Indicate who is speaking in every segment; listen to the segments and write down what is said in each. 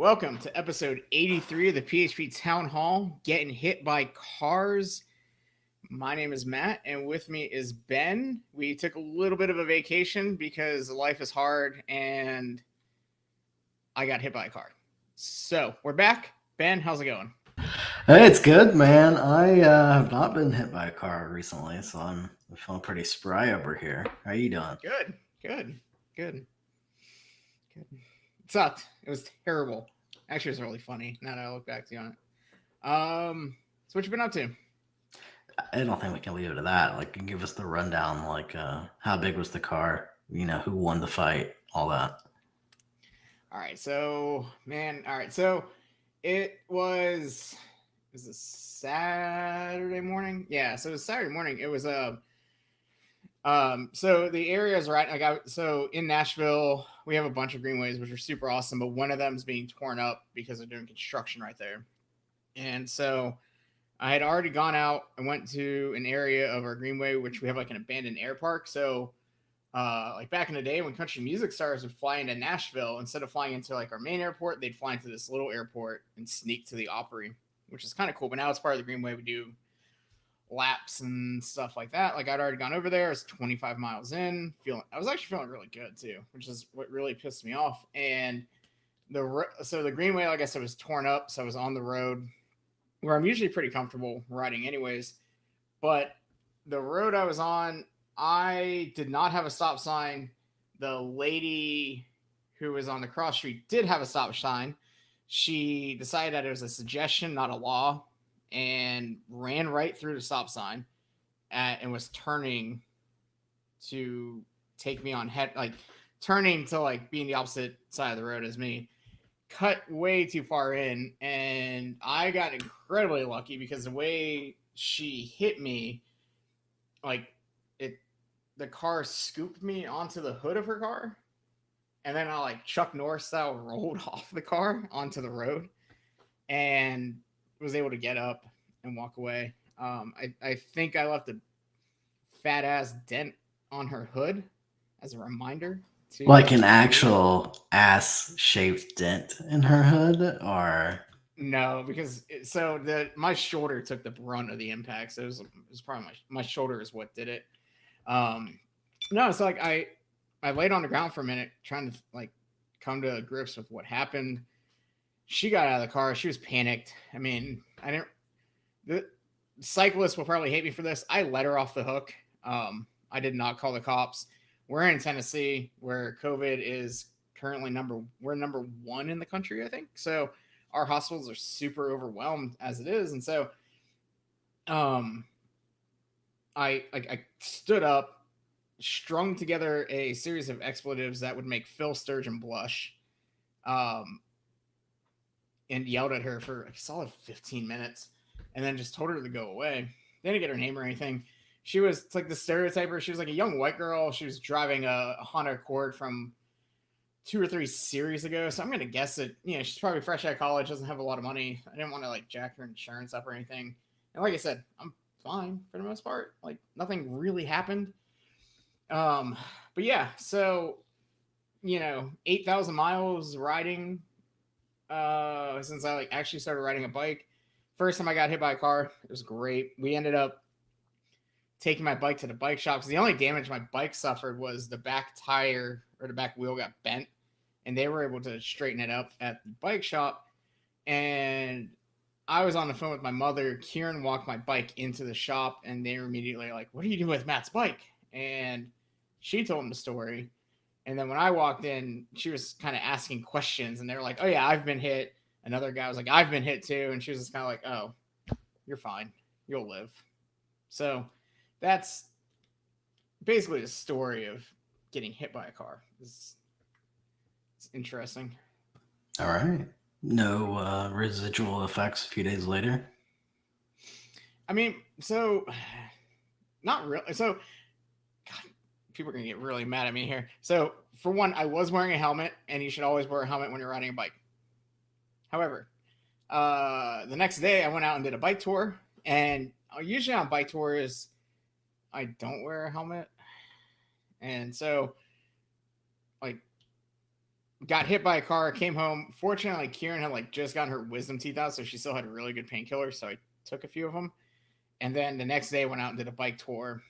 Speaker 1: Welcome to episode 83 of the PHP Town Hall, Getting Hit by Cars. My name is Matt, and with me is Ben. We took a little bit of a vacation because life is hard, and I got hit by a car. So, we're back. Ben, how's it going?
Speaker 2: Hey, it's good, man. I have not been hit by a car recently, so I'm feeling pretty spry over here. How you doing?
Speaker 1: Good, good, good, good. It sucked. It was terrible. Actually, it was really funny now that I look back on it. So what you been up to?
Speaker 2: I don't think we can leave it at that. Like, give us the rundown. Like, how big was the car? Who won the fight? All that.
Speaker 1: All right, so man, all right, so it was a Saturday morning. Yeah, so it was Saturday morning. It was so the area is right. So in Nashville, we have a bunch of greenways which are super awesome, but one of them is being torn up because they're doing construction right there. And so I had already gone out and went to an area of our greenway which we have like an abandoned air park. So like back in the day when country music stars would fly into Nashville, instead of flying into like our main airport, they'd fly into this little airport and sneak to the Opry, which is kind of cool. But now it's part of the Greenway. We do laps and stuff like that. Like I'd already gone over there. I was 25 miles in. I was actually feeling really good too, which is what really pissed me off. And the Greenway, like I said, was torn up, so I was on the road where I'm usually pretty comfortable riding, anyways. But the road I was on, I did not have a stop sign. The lady who was on the cross street did have a stop sign. She decided that it was a suggestion, not a law, and ran right through the stop sign and was turning to take me on head, like turning to like being the opposite side of the road as me. Cut way too far in, and I got incredibly lucky because the way she hit me, like it the car scooped me onto the hood of her car, and then I like Chuck Norris style rolled off the car onto the road and was able to get up and walk away. I think I left a fat ass dent on her hood as a reminder to
Speaker 2: Like an
Speaker 1: do that.
Speaker 2: actual ass-shaped dent in her hood, or
Speaker 1: No, because my shoulder took the brunt of the impact, so it was probably my shoulder is what did it. Um, no, so like I laid on the ground for a minute trying to like come to grips with what happened. She got out of the car. She was panicked. I mean, I didn't. The cyclist will probably hate me for this. I let her off the hook. I did not call the cops. We're in Tennessee, where COVID is currently we're number one in the country, I think. So our hospitals are super overwhelmed as it is, and so um, I stood up, strung together a series of expletives that would make Phil Sturgeon blush, um, and yelled at her for a solid 15 minutes, and then just told her to go away. They didn't get her name or anything. She was it's like the stereotyper. She was like a young white girl. She was driving a Honda Accord from 2 or 3 series ago. So I'm gonna guess that she's probably fresh out of college, doesn't have a lot of money. I didn't want to like jack her insurance up or anything. And like I said, I'm fine for the most part. Like nothing really happened. But yeah, so 8,000 miles riding since I like actually started riding a bike. First time I got hit by a car, it was great. We ended up taking my bike to the bike shop because the only damage my bike suffered was the back tire or the back wheel got bent, and they were able to straighten it up at the bike shop. And I was on the phone with my mother. Kieran walked my bike into the shop, and they were immediately like, "What are you doing with Matt's bike?" And she told him the story. And then when I walked in, she was kind of asking questions, and they were like, "Oh yeah, I've been hit." Another guy was like, "I've been hit too," and she was just kind of like, "Oh, you're fine, you'll live." So that's basically the story of getting hit by a car. It's interesting.
Speaker 2: all right? No residual effects a few days later.
Speaker 1: I mean, so not really. So God, people are gonna get really mad at me here. So for one, I was wearing a helmet, and you should always wear a helmet when you're riding a bike. However, the next day I went out and did a bike tour, and usually on bike tours I don't wear a helmet, and so like got hit by a car, came home. Fortunately, Kieran had like just gotten her wisdom teeth out, so she still had a really good painkiller. So I took a few of them, and then the next day went out and did a bike tour.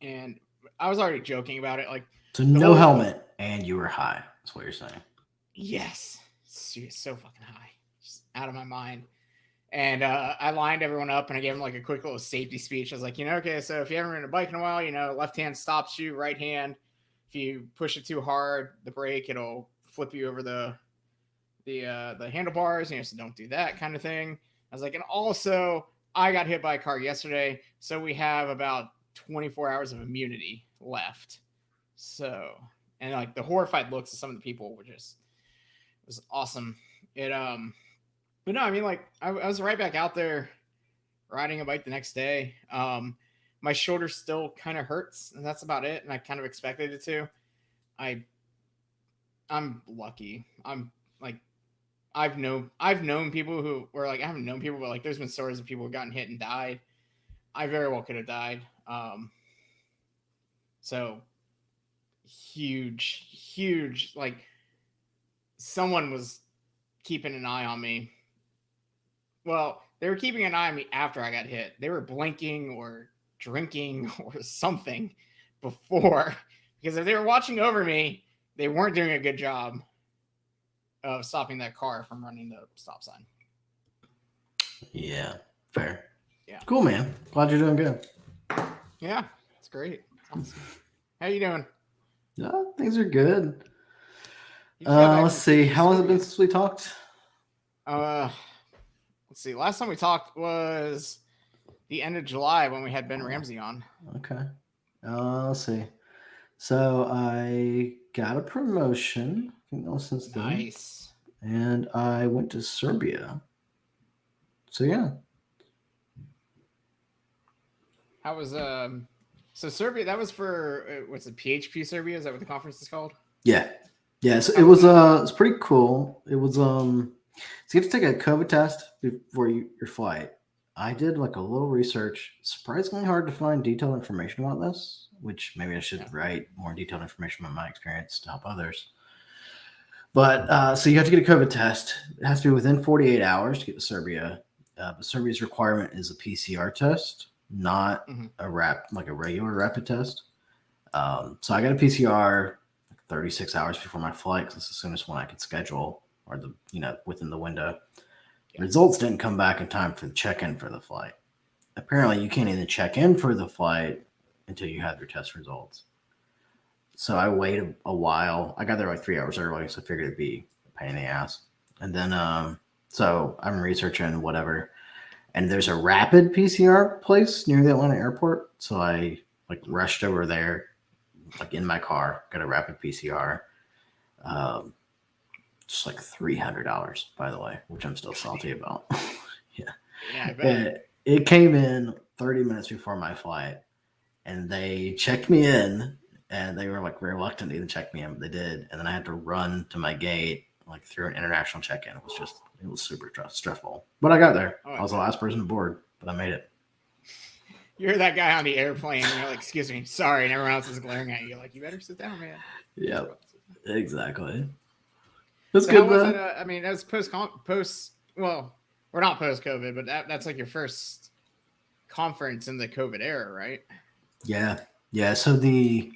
Speaker 1: And I was already joking about it, like
Speaker 2: So
Speaker 1: the
Speaker 2: no
Speaker 1: whole
Speaker 2: helmet, and you were high. That's what you're saying.
Speaker 1: yes, so fucking high, just out of my mind. And I lined everyone up and I gave them like a quick little safety speech. I was like, okay, so if you haven't ridden a bike in a while, left hand stops you, right hand. If you push it too hard, the brake, it'll flip you over the handlebars. So don't do that kind of thing. I was like, and also I got hit by a car yesterday, so we have about 24 hours of immunity left. So, and like the horrified looks of some of the people were just, it was awesome. But no, I mean, like I was right back out there riding a bike the next day. My shoulder still kind of hurts, and that's about it. And I kind of expected it to. I I'm lucky. I'm like I've known people who were like I haven't known people, but like there's been stories of people who've gotten hit and died. I very well could have died. So huge like someone was keeping an eye on me. Well, they were keeping an eye on me after I got hit. They were blinking or drinking or something before, because if they were watching over me, they weren't doing a good job of stopping that car from running the stop sign.
Speaker 2: Yeah, fair.
Speaker 1: Yeah.
Speaker 2: Cool, man. Glad you're doing good.
Speaker 1: Yeah, it's great. Awesome. How you doing?
Speaker 2: Yeah, things are good.
Speaker 1: Let's
Speaker 2: Let's see. How long has it been since we talked?
Speaker 1: Let's see. Last time we talked was the end of July when we had Ben Ramsey on.
Speaker 2: Okay. Let's see. So I got a promotion. I think that was since then.
Speaker 1: Nice.
Speaker 2: And I went to Serbia. So yeah.
Speaker 1: How was so Serbia? That was for what's it? PHP Serbia? Is that what the conference is called?
Speaker 2: Yeah. Yeah. So it was it's pretty cool. It was so you have to take a COVID test before your flight. I did like a little research. Surprisingly hard to find detailed information about this, which maybe I should write more detailed information about my experience to help others. But so you have to get a COVID test. It has to be within 48 hours to get to Serbia. But Serbia's requirement is a PCR test, not a regular rapid test. So I got a PCR 36 hours before my flight because it's the soonest one I could schedule, or within the window. Yeah. Results didn't come back in time for the check-in for the flight. Apparently, you can't even check in for the flight until you have your test results. So I waited a while. I got there like 3 hours early, so I figured it'd be a pain in the ass. And then, so I'm researching whatever, and there's a rapid PCR place near the Atlanta airport. So I rushed over there, in my car, got a rapid PCR. Just like $300, by the way, which I'm still salty about. Yeah, I bet. It came in 30 minutes before my flight, and they checked me in, and they were reluctant to even check me in, but they did. And then I had to run to my gate, through an international check-in. It was super stressful, but I got there. I was the last person aboard, but I made it.
Speaker 1: You're that guy on the airplane, and you're like, "Excuse me, sorry," and everyone else is glaring at you. You're like, "You better sit down, man."
Speaker 2: Yeah, exactly. That's
Speaker 1: so
Speaker 2: good.
Speaker 1: How was it? I mean, that was post. Well, we're not post COVID, but that's like your first conference in the COVID era, right?
Speaker 2: Yeah. So the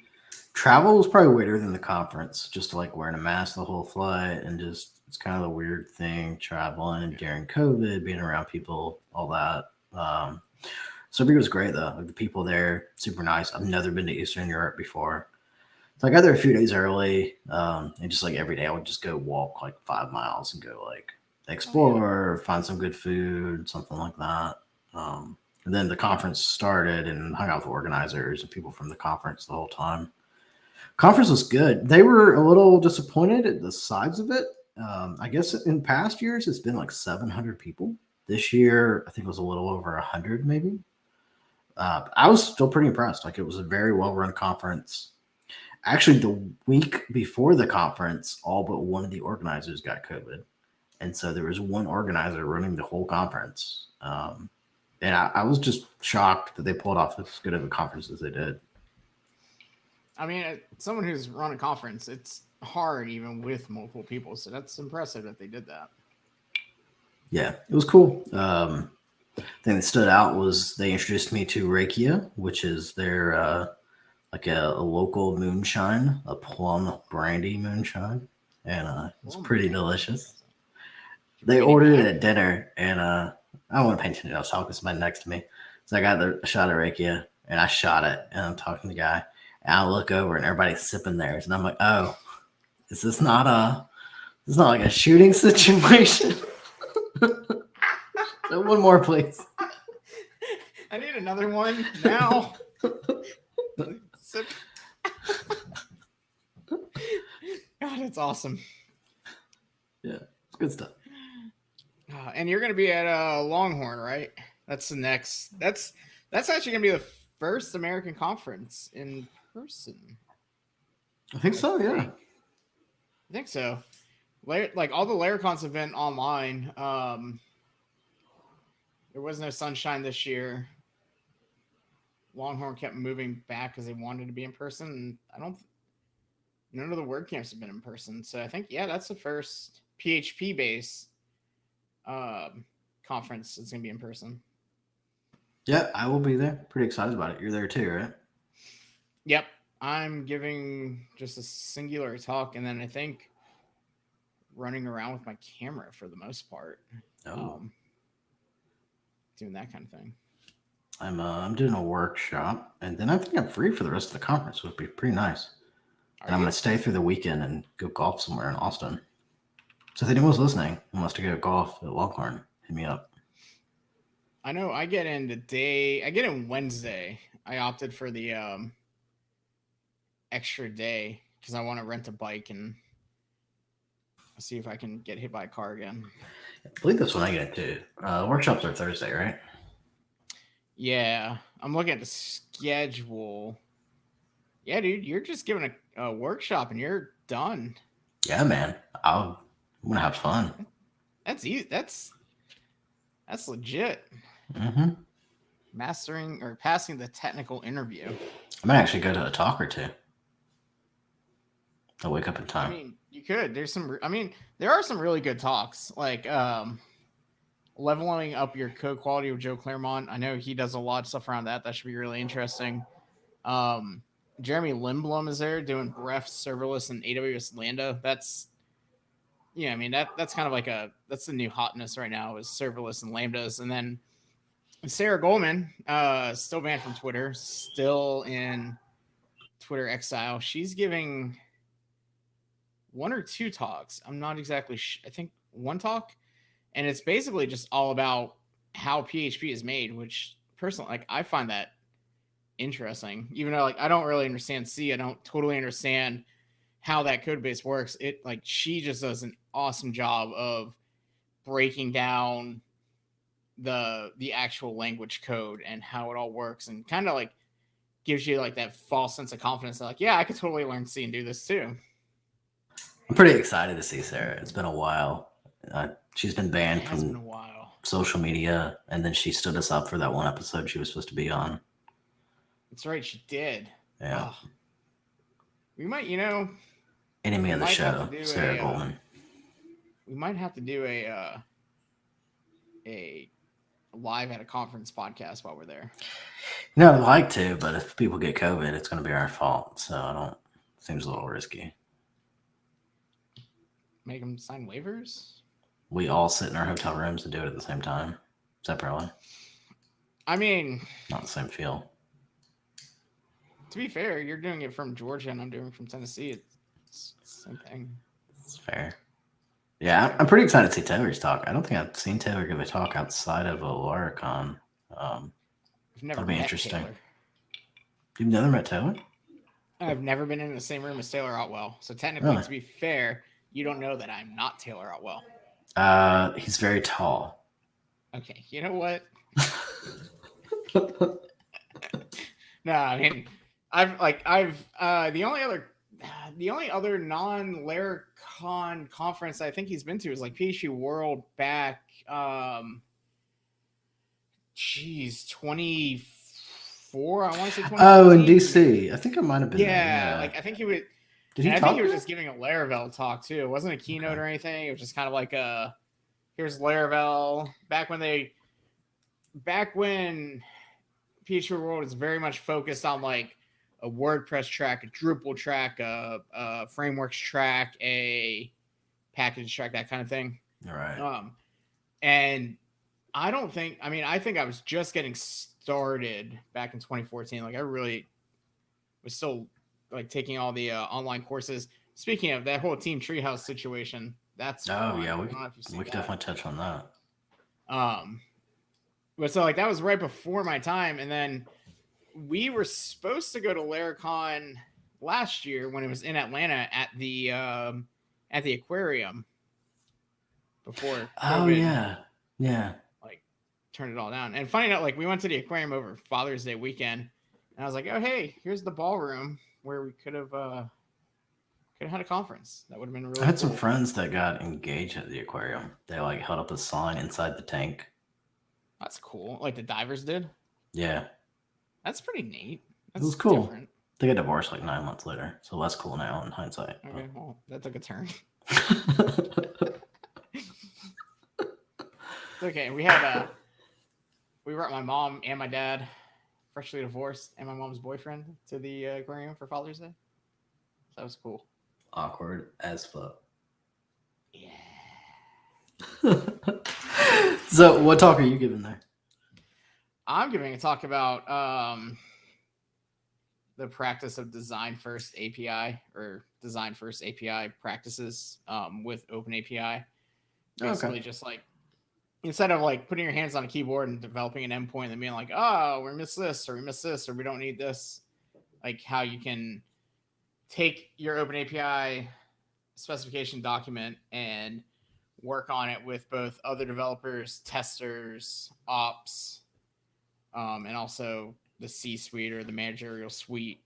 Speaker 2: travel was probably weirder than the conference. Just wearing a mask the whole flight, and just it's kind of a weird thing traveling during COVID, being around people, all that. Serbia was great though. The people there, super nice. I've never been to Eastern Europe before. So I got there a few days early, and just every day I would just go walk 5 miles and go explore, find some good food, something like that. And then the conference started and hung out with organizers and people from the conference the whole time. Conference was good. They were a little disappointed at the size of it. I guess in past years it's been 700 people. This year I think it was a little over 100 maybe. I was still pretty impressed. It was a very well-run conference. Actually, the week before the conference, all but one of the organizers got COVID. And so there was one organizer running the whole conference. And I was just shocked that they pulled off as good of a conference as they did.
Speaker 1: I mean, someone who's run a conference, it's hard even with multiple people. So that's impressive that they did that.
Speaker 2: Yeah, it was cool. Thing that stood out was they introduced me to Rakia, which is their like a local moonshine, a plum brandy moonshine, and it's
Speaker 1: Plum
Speaker 2: pretty
Speaker 1: brandy.
Speaker 2: delicious.
Speaker 1: Interesting. Did you
Speaker 2: They
Speaker 1: bring any
Speaker 2: ordered it
Speaker 1: back?
Speaker 2: at dinner, and I don't want to pay attention. I was talking to somebody next to me, so I got the shot of Rakia, and I shot it, and I'm talking to the guy, and I look over, and everybody's sipping theirs, and I'm like, oh, is this not it's not like a shooting situation? One more, please.
Speaker 1: I need another one now. God, it's awesome.
Speaker 2: Yeah, it's good stuff.
Speaker 1: And you're going to be at Longhorn, right? That's the next. That's actually going to be the first American conference in person.
Speaker 2: I think so. Yeah.
Speaker 1: I think so. Like all the Laracons have been online. There was no sunshine this year. Longhorn kept moving back because they wanted to be in person. And I don't. None of the WordCamps have been in person, so I think that's the first PHP base conference that's going to be in person.
Speaker 2: Yeah, I will be there. Pretty excited about it. You're there too, right?
Speaker 1: Yep. I'm giving just a singular talk, and then I think running around with my camera for the most part. Doing that kind of thing.
Speaker 2: I'm doing a workshop, and then I think I'm free for the rest of the conference, which would be pretty nice. And I'm going to stay through the weekend and go golf somewhere in Austin. So if anyone's listening and wants to go golf at Longhorn, hit me up.
Speaker 1: I know I get in today. I get in Wednesday. I opted for the extra day because I want to rent a bike and see if I can get hit by a car again.
Speaker 2: I believe that's when I get it too. Workshops are Thursday, right?
Speaker 1: Yeah, I'm looking at the schedule. Yeah, dude, you're just giving a workshop and you're done.
Speaker 2: Yeah, man. I'm gonna have fun.
Speaker 1: That's easy. That's legit.
Speaker 2: Mm-hmm.
Speaker 1: Mastering or passing the technical interview.
Speaker 2: I might actually go to a talk or two. I'll wake up in time.
Speaker 1: I mean, you could. There are some really good talks, like leveling up your code quality with Joe Claremont. I know he does a lot of stuff around that. That should be really interesting. Jeremy Lindblom is there doing Bref serverless and AWS Lambda. That's that's kind of like that's the new hotness right now is serverless and Lambdas. And then Sarah Goldman, still banned from Twitter, still in Twitter exile. She's giving one or two talks. I'm not exactly I think one talk, and it's basically just all about how PHP is made, which personally, I find that interesting. Even though I don't really understand C, I don't totally understand how that code base works. She just does an awesome job of breaking down the actual language code and how it all works, and kind of gives you that false sense of confidence that I could totally learn C and do this too.
Speaker 2: I'm pretty excited to see Sarah. It's been a while. She's been banned from social media, and then she stood us up for that one episode she was supposed to be on.
Speaker 1: That's right, she did.
Speaker 2: Yeah.
Speaker 1: We might,
Speaker 2: enemy of the show, Sarah Goldman.
Speaker 1: We might have to do a live at a conference podcast while we're there.
Speaker 2: I'd like to, but if people get COVID, it's going to be our fault. So seems a little risky.
Speaker 1: Make them sign waivers?
Speaker 2: We all sit in our hotel rooms and do it at the same time, separately.
Speaker 1: I mean,
Speaker 2: not the same feel.
Speaker 1: To be fair, you're doing it from Georgia and I'm doing it from Tennessee. It's the same thing.
Speaker 2: It's fair. Yeah, I'm pretty excited to see Taylor's talk. I don't think I've seen Taylor give a talk outside of a Laracon.
Speaker 1: I've never
Speaker 2: that'll be
Speaker 1: met
Speaker 2: interesting.
Speaker 1: Taylor.
Speaker 2: You've never met Taylor?
Speaker 1: I've never been in the same room as Taylor Otwell. So technically, to be fair, you don't know that I'm not Taylor Otwell.
Speaker 2: He's very tall.
Speaker 1: Okay, you know what? No, I mean, the only other non-Laracon conference I think he's been to is PHP World back 24, I want to say 20.
Speaker 2: Oh, in DC. I think I might have been there.
Speaker 1: I think he would.
Speaker 2: Did
Speaker 1: And
Speaker 2: he
Speaker 1: I think
Speaker 2: talk?
Speaker 1: he was just giving a Laravel talk too. It wasn't a keynote
Speaker 2: Okay.
Speaker 1: or anything. It was just kind of like here's Laravel. Back when PHP World is very much focused on like a WordPress track, a Drupal track, a frameworks track, a package track, that kind of thing.
Speaker 2: All right.
Speaker 1: And I think I was just getting started back in 2014. Like I really was still like taking all the online courses. Speaking of that whole Team Treehouse situation, that's
Speaker 2: Oh
Speaker 1: fun.
Speaker 2: yeah,
Speaker 1: I don't know if you've seen
Speaker 2: we could
Speaker 1: that.
Speaker 2: definitely touch on that.
Speaker 1: But so like that was right before my time, and then we were supposed to go to Laracon last year when it was in Atlanta at the aquarium before
Speaker 2: Oh
Speaker 1: COVID
Speaker 2: yeah.
Speaker 1: like turned it all down. And finding out like we went to the aquarium over Father's Day weekend, and I was like, oh hey, here's the ballroom where we could have had a conference. That would have been really
Speaker 2: I had
Speaker 1: cool.
Speaker 2: some friends that got engaged at the aquarium. They like held up a sign inside the tank.
Speaker 1: That's cool. Like the divers did.
Speaker 2: Yeah,
Speaker 1: That's pretty neat.
Speaker 2: it
Speaker 1: That's
Speaker 2: was cool.
Speaker 1: different.
Speaker 2: They got divorced like 9 months later, so less cool now in hindsight.
Speaker 1: Okay, well, that took a turn. Okay, we brought my mom and my dad, freshly divorced, and my mom's boyfriend to the aquarium for Father's Day. So that was cool.
Speaker 2: Awkward as fuck.
Speaker 1: Yeah.
Speaker 2: So, what talk are you giving there?
Speaker 1: I'm giving a talk about the practice of design first API or design first API practices with OpenAPI. Basically, just like instead of like putting your hands on a keyboard and developing an endpoint and being like, oh, we missed this or we missed this or we don't need this, like how you can take your OpenAPI specification document and work on it with both other developers, testers, ops, and also the C-suite or the managerial suite,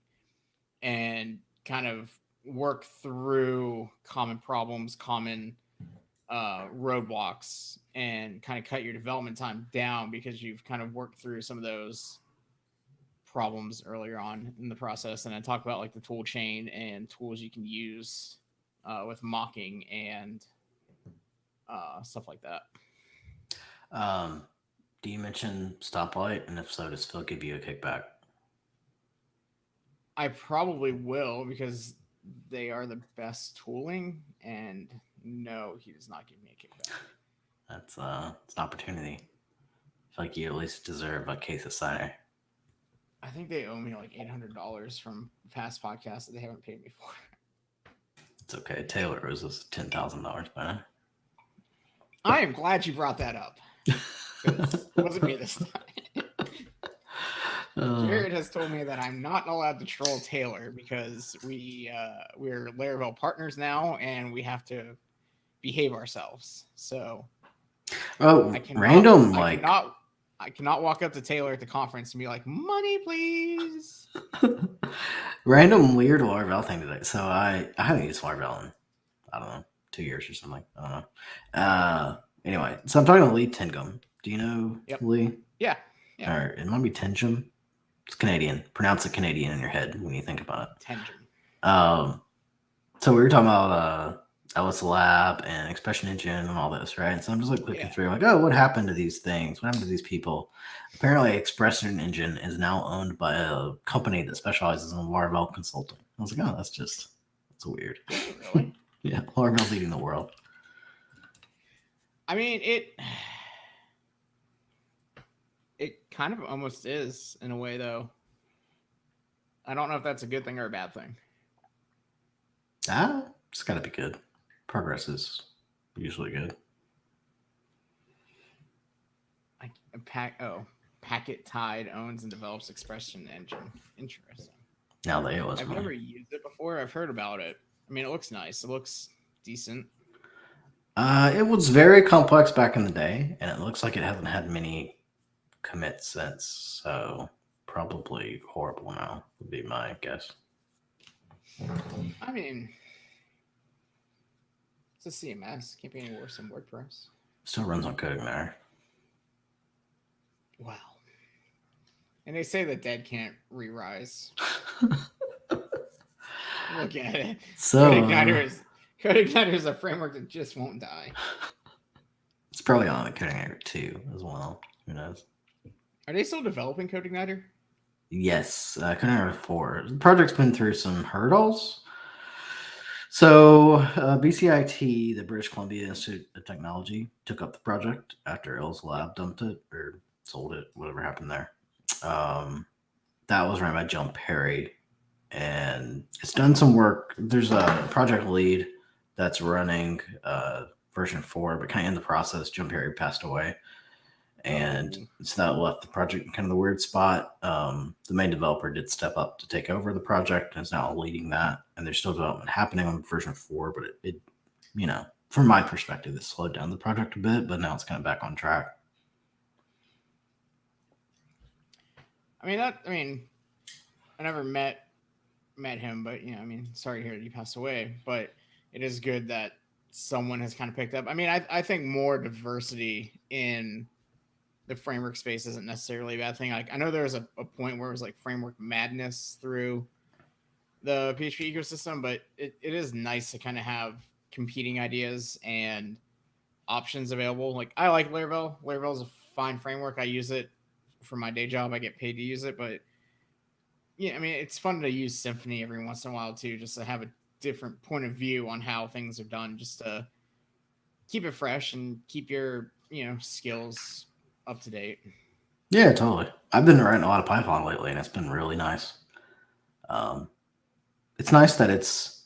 Speaker 1: and kind of work through common problems, common roadblocks, and kind of cut your development time down because you've kind of worked through some of those problems earlier on in the process. And I talk about like the tool chain and tools you can use with mocking and stuff like that.
Speaker 2: Do you mention stoplight? And if so, does Phil give you a kickback?
Speaker 1: I probably will because they are the best tooling, and no, he does not give me a kickback.
Speaker 2: That's it's an opportunity. I feel like you at least deserve a case of cider.
Speaker 1: I think they owe me like $800 from past podcasts that they haven't paid me for.
Speaker 2: It's okay. Taylor owes us $10,000 by now.
Speaker 1: I am glad you brought that up. It wasn't me this time. Jared has told me that I'm not allowed to troll Taylor because we're Laravel partners now and we have to behave ourselves. So I cannot walk up to Taylor at the conference and be like, money, please.
Speaker 2: Random weird Laravel thing today. So I haven't used Laravel in, I don't know, 2 years or something. I don't know. Anyway, so I'm talking to Lee Tingum. Do you know Lee?
Speaker 1: Yeah.
Speaker 2: Or it might be Tingum. It's Canadian. Pronounce it Canadian in your head when you think about it.
Speaker 1: Tingum.
Speaker 2: So we were talking about LS Lab and Expression Engine and all this, right? So I'm just like looking through, like, oh, what happened to these things? What happened to these people? Apparently, Expression Engine is now owned by a company that specializes in Laravel consulting. I was like, oh, that's weird.
Speaker 1: Really?
Speaker 2: Yeah, Laravel's leading the world.
Speaker 1: I mean, it kind of almost is in a way, though. I don't know if that's a good thing or a bad thing.
Speaker 2: It's got to be good. Progress is usually good.
Speaker 1: Packet Tide owns and develops Expression Engine. Interesting.
Speaker 2: Now they owe us
Speaker 1: I've
Speaker 2: money.
Speaker 1: never used it before. I've heard about it. I mean, it looks nice. It looks decent.
Speaker 2: It was very complex back in the day, and it looks like it hasn't had many commits since. So probably horrible now would be my guess.
Speaker 1: I mean, it's a CMS. Can't be any worse than WordPress.
Speaker 2: Still runs on CodeIgniter.
Speaker 1: Wow. And they say the dead can't re-rise. Look at it.
Speaker 2: So
Speaker 1: Code Igniter is a framework that just won't die.
Speaker 2: it's probably on the Coding Igniter 2 as well. Who knows?
Speaker 1: Are they still developing Code Igniter?
Speaker 2: Yes, Coding Igniter 4. The project's been through some hurdles. So BCIT, the British Columbia Institute of Technology, took up the project after Il's Lab dumped it or sold it, whatever happened there. That was ran by John Perry, and it's done some work. There's a project lead that's running version 4, but kind of in the process, John Perry passed away. And so that left the project in kind of the weird spot. The main developer did step up to take over the project and is now leading that. And there's still development happening on version 4, but it from my perspective, it slowed down the project a bit, but now it's kind of back on track.
Speaker 1: I never met him, but sorry to hear he passed away. But it is good that someone has kind of picked up. I think more diversity in the framework space isn't necessarily a bad thing. Like I know there was a point where it was like framework madness through the PHP ecosystem, but it is nice to kind of have competing ideas and options available. Like I like Laravel. Laravel is a fine framework. I use it for my day job. I get paid to use it, but it's fun to use Symfony every once in a while too, just to have a different point of view on how things are done, just to keep it fresh and keep your skills up to date.
Speaker 2: Yeah, totally. I've been writing a lot of Python lately, and it's been really nice. It's nice that it's,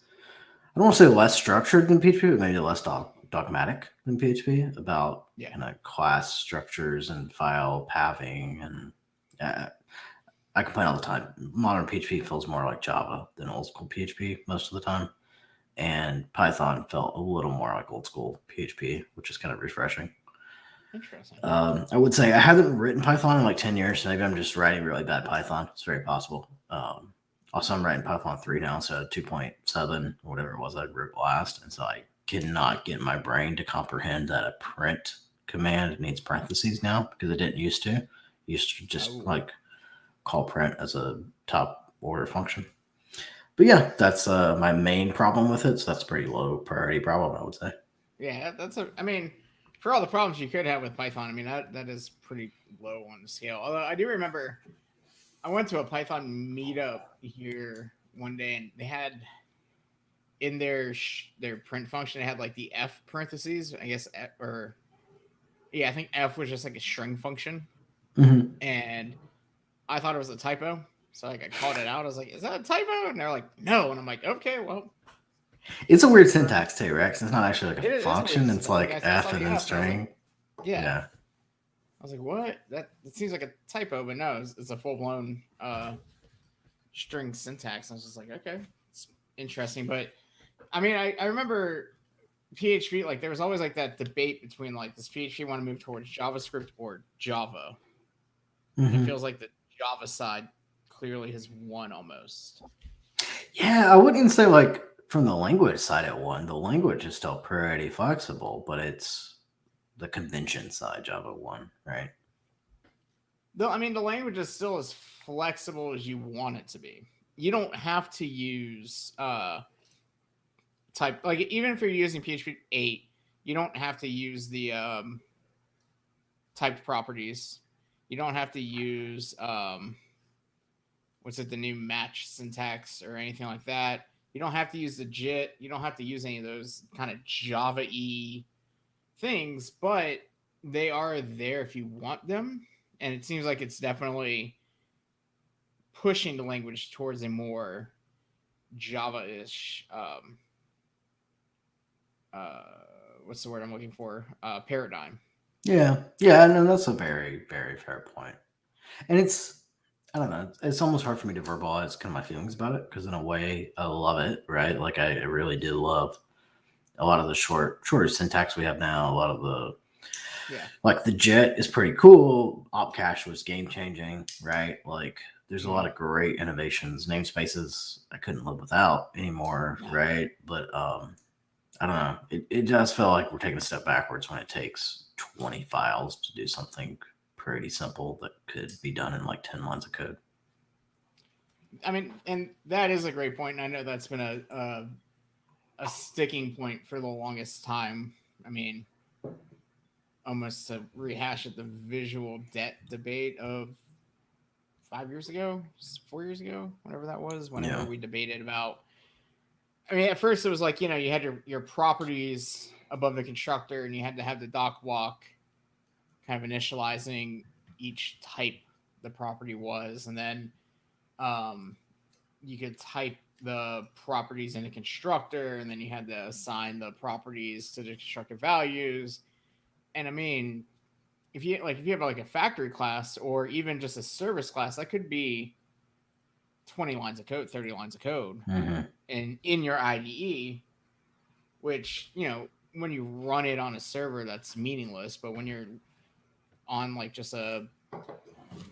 Speaker 2: I don't want to say less structured than PHP, but maybe less dogmatic than PHP about kind of class structures and file pathing. And I complain all the time. Modern PHP feels more like Java than old school PHP most of the time. And Python felt a little more like old school PHP, which is kind of refreshing.
Speaker 1: Interesting.
Speaker 2: I would say I haven't written Python in like 10 years. So maybe I'm just writing really bad Python. It's very possible. Also, I'm writing Python 3 now, so 2.7, whatever it was I wrote last. And so I cannot get my brain to comprehend that a print command needs parentheses now because it didn't used to. It used to just call print as a top order function. But yeah, that's my main problem with it. So that's a pretty low priority problem, I would say.
Speaker 1: Yeah, for all the problems you could have with Python, that is pretty low on the scale. Although I do remember I went to a Python meetup here one day, and they had in their print function, they had like the F parentheses, I guess, I think F was just like a string function.
Speaker 2: Mm-hmm.
Speaker 1: And I thought it was a typo. So I called it out. I was like, is that a typo? And they're like, no. And I'm like, okay, well.
Speaker 2: It's a weird syntax too, right? 'Cause it's not actually like a function. It's like F and then string.
Speaker 1: Yeah. I was like, what? That seems like a typo, but no, it's a full-blown string syntax. I was just like, okay, it's interesting. But I remember PHP, like there was always like that debate between like, does PHP want to move towards JavaScript or Java? Mm-hmm. And it feels like the Java side clearly has won almost.
Speaker 2: Yeah, I wouldn't even say like from the language side it won. The language is still pretty flexible, but it's the convention side Java won, right?
Speaker 1: The language is still as flexible as you want it to be. You don't have to use type, like even if you're using PHP 8, you don't have to use the typed properties. You don't have to use the new match syntax or anything like that. You don't have to use the JIT. You don't have to use any of those kind of Java-y things, but they are there if you want them. And it seems like it's definitely pushing the language towards a more Java-ish, what's the word I'm looking for? Paradigm.
Speaker 2: Yeah. No, that's a very, very fair point. And it's, I don't know, it's almost hard for me to verbalize kind of my feelings about it because in a way I love it, right? Like I really do love a lot of the shorter syntax we have now. A lot of the, like the JIT is pretty cool. Opcache was game changing, right? Like there's a lot of great innovations. Namespaces I couldn't live without anymore, right? But I don't know. It does feel like we're taking a step backwards when it takes 20 files to do something pretty simple that could be done in like 10 lines of code.
Speaker 1: I mean, and that is a great point, and I know that's been a sticking point for the longest time. I mean, almost to rehash at the visual debt debate of 5 years ago, 4 years ago, whatever that was, whenever
Speaker 2: Yeah.
Speaker 1: we debated about. I mean, at first it was like, you had your properties above the constructor, and you had to have the dock walk kind of initializing each type the property was, and then um, you could type the properties in a constructor, and then you had to assign the properties to the constructor values. And I mean, if you have like a factory class or even just a service class, that could be 20 lines of code, 30 lines of code,
Speaker 2: Mm-hmm.
Speaker 1: and in your IDE, which when you run it on a server, that's meaningless. But when you're on like just a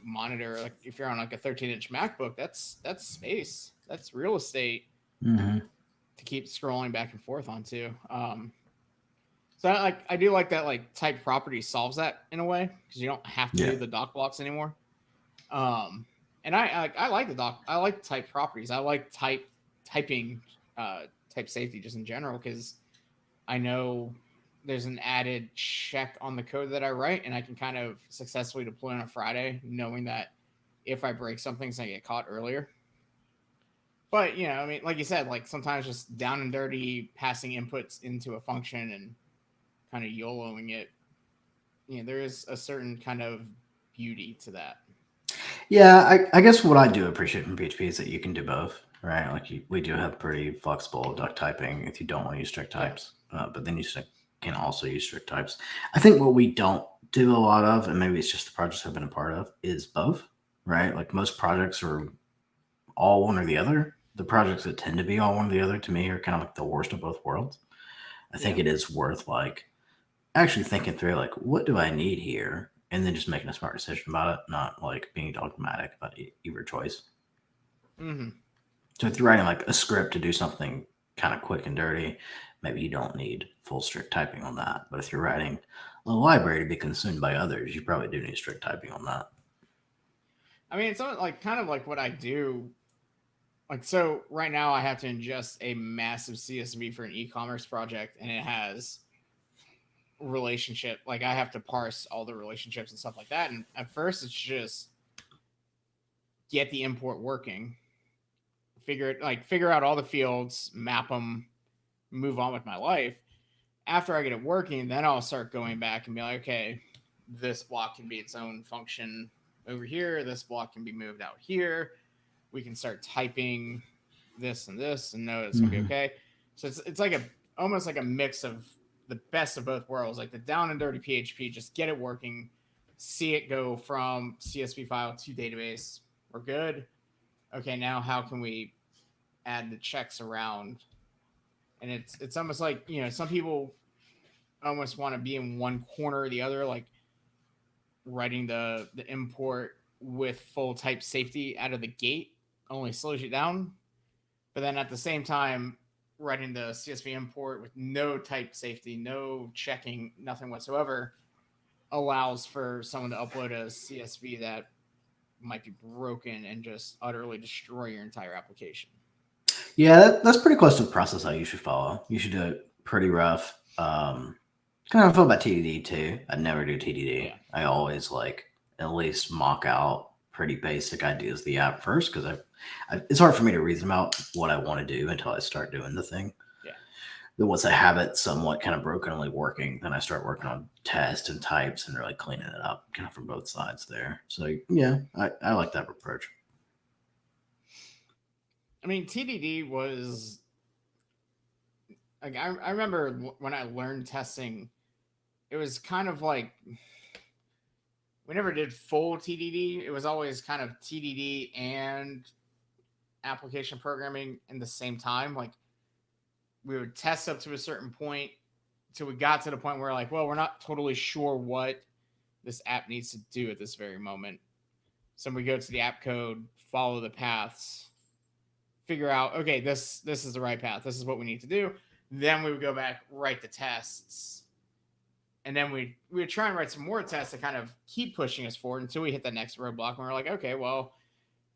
Speaker 1: monitor, like if you're on like a 13-inch MacBook, that's space, that's real estate
Speaker 2: Mm-hmm.
Speaker 1: to keep scrolling back and forth onto. So I do like that like type property solves that in a way because you don't have to
Speaker 2: Yeah.
Speaker 1: do the doc blocks anymore. And I like the doc. I like type properties. I like typing type safety just in general because I know there's an added check on the code that I write, and I can kind of successfully deploy on a Friday, knowing that if I break something, it's gonna get caught earlier. But I mean, like you said, like sometimes just down and dirty passing inputs into a function and kind of YOLOing it. There is a certain kind of beauty to that.
Speaker 2: Yeah, I guess what I do appreciate from PHP is that you can do both, right? Like we do have pretty flexible duck typing if you don't want to use strict
Speaker 1: Yeah.
Speaker 2: types, but then can also use strict types. I think what we don't do a lot of, and maybe it's just the projects I've been a part of, is both, right? Like most projects are all one or the other. The projects that tend to be all one or the other to me are kind of like the worst of both worlds. I think
Speaker 1: Yeah.
Speaker 2: it is worth like actually thinking through like what do I need here, and then just making a smart decision about it, not like being dogmatic about either choice.
Speaker 1: Mm-hmm.
Speaker 2: So if you're writing like a script to do something kind of quick and dirty, maybe you don't need full strict typing on that. But if you're writing a library to be consumed by others, you probably do need strict typing on that.
Speaker 1: I mean, it's like kind of like what I do. Like, so right now I have to ingest a massive CSV for an e-commerce project, and it has relationship. Like, I have to parse all the relationships and stuff like that. And at first, it's just get the import working, figure out all the fields, map them, move on with my life. After I get it working, then I'll start going back and be like, okay, this block can be its own function over here. This block can be moved out here. We can start typing this and know it's gonna be okay. So it's like almost like a mix of the best of both worlds, like the down and dirty PHP. Just get it working, see it go from CSV file to database. We're good. Okay, now how can we add the checks around? And it's almost like some people almost want to be in one corner or the other, like writing the import with full type safety out of the gate only slows you down. But then at the same time, writing the CSV import with no type safety, no checking, nothing whatsoever, allows for someone to upload a CSV that might be broken and just utterly destroy your entire application.
Speaker 2: Yeah, that's pretty close to the process I usually follow. You should do it pretty rough. Kind of feel about TDD too. I never do TDD.
Speaker 1: Yeah.
Speaker 2: I always like at least mock out pretty basic ideas of the app first because it's hard for me to reason about what I want to do until I start doing the thing.
Speaker 1: Yeah.
Speaker 2: Then once I have it somewhat kind of brokenly working, then I start working on tests and types and really cleaning it up kind of from both sides there. So yeah, I like that approach.
Speaker 1: I mean, TDD was like I remember when I learned testing, it was kind of like we never did full TDD. It was always kind of TDD and application programming in the same time. Like we would test up to a certain point till we got to the point where like, well, we're not totally sure what this app needs to do at this very moment. So we go to the app code, follow the paths, figure out, okay, this is the right path. This is what we need to do. Then we would go back, write the tests. And then we would try and write some more tests to kind of keep pushing us forward until we hit the next roadblock. And we're like, okay, well,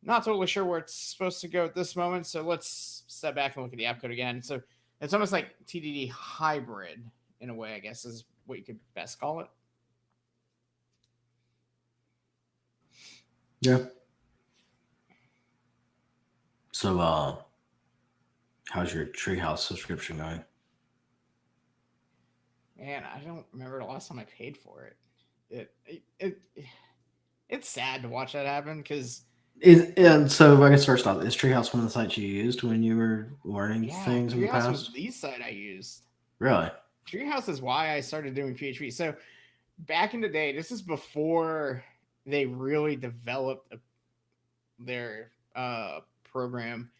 Speaker 1: Not totally sure where it's supposed to go at this moment, so let's step back and look at the app code again. So it's almost like TDD hybrid in a way, I guess, is what you could best call it.
Speaker 2: Yeah. So, how's your Treehouse subscription going?
Speaker 1: Man, I don't remember the last time I paid for it. It's sad to watch that happen because
Speaker 2: And so, I guess first off, is Treehouse one of the sites you used when you were learning
Speaker 1: yeah,
Speaker 2: things in the
Speaker 1: Treehouse was
Speaker 2: past?
Speaker 1: the site I used.
Speaker 2: Really?
Speaker 1: Treehouse is why I started doing PHP. So back in the day, this is before they really developed their program.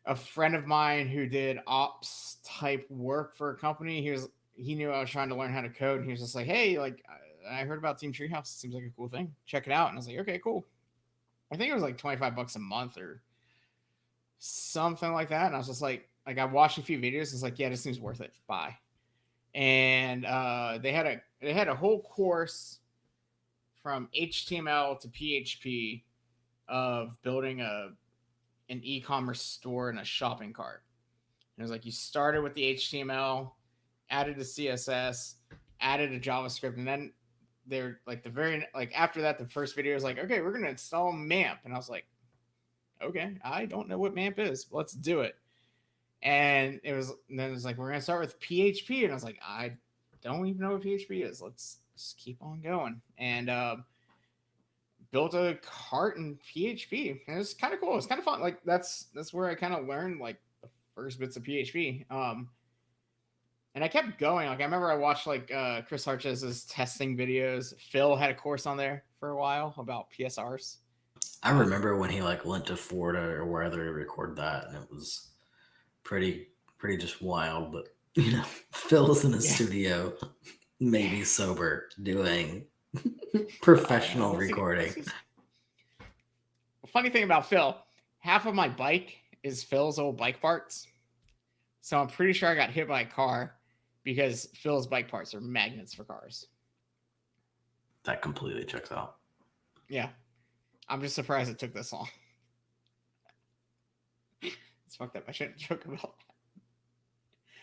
Speaker 1: A friend of mine who did ops type work for a company, he knew I was trying to learn how to code, and he was just like, "Hey, like I heard about Team Treehouse. It seems like a cool thing. Check it out." And I was like, "Okay, cool." I think it was like $25 a month or something like that. And I was just like I watched a few videos. It's like, yeah, this seems worth it. Bye. And they had a whole course from HTML to PHP of building an e-commerce store and a shopping cart. And it was like you started with the HTML, added the CSS, added a JavaScript, and then they're like the very like after that the first video is like, okay, we're gonna install MAMP, and I was like, okay, I don't know what MAMP is. Let's do it. And then it was like we're gonna start with PHP, and I was like, I don't even know what PHP is. Let's just keep on going. And built a cart in PHP, and it's kind of cool. It's kind of fun. Like that's where I kind of learned like the first bits of PHP. And I kept going. Like I remember I watched like Chris Harchez's testing videos. Phil had a course on there for a while about PSRs.
Speaker 2: I remember when he like went to Florida or wherever to record that, and it was pretty just wild. But Phil's in a
Speaker 1: Yeah.
Speaker 2: studio, maybe sober, doing
Speaker 1: Oh no.
Speaker 2: professional recording.
Speaker 1: Funny thing about Phil, half of my bike is Phil's old bike parts. So I'm pretty sure I got hit by a car because Phil's bike parts are magnets for cars.
Speaker 2: That completely checks out.
Speaker 1: Yeah. I'm just surprised it took this long. It's fucked up. I shouldn't joke about that.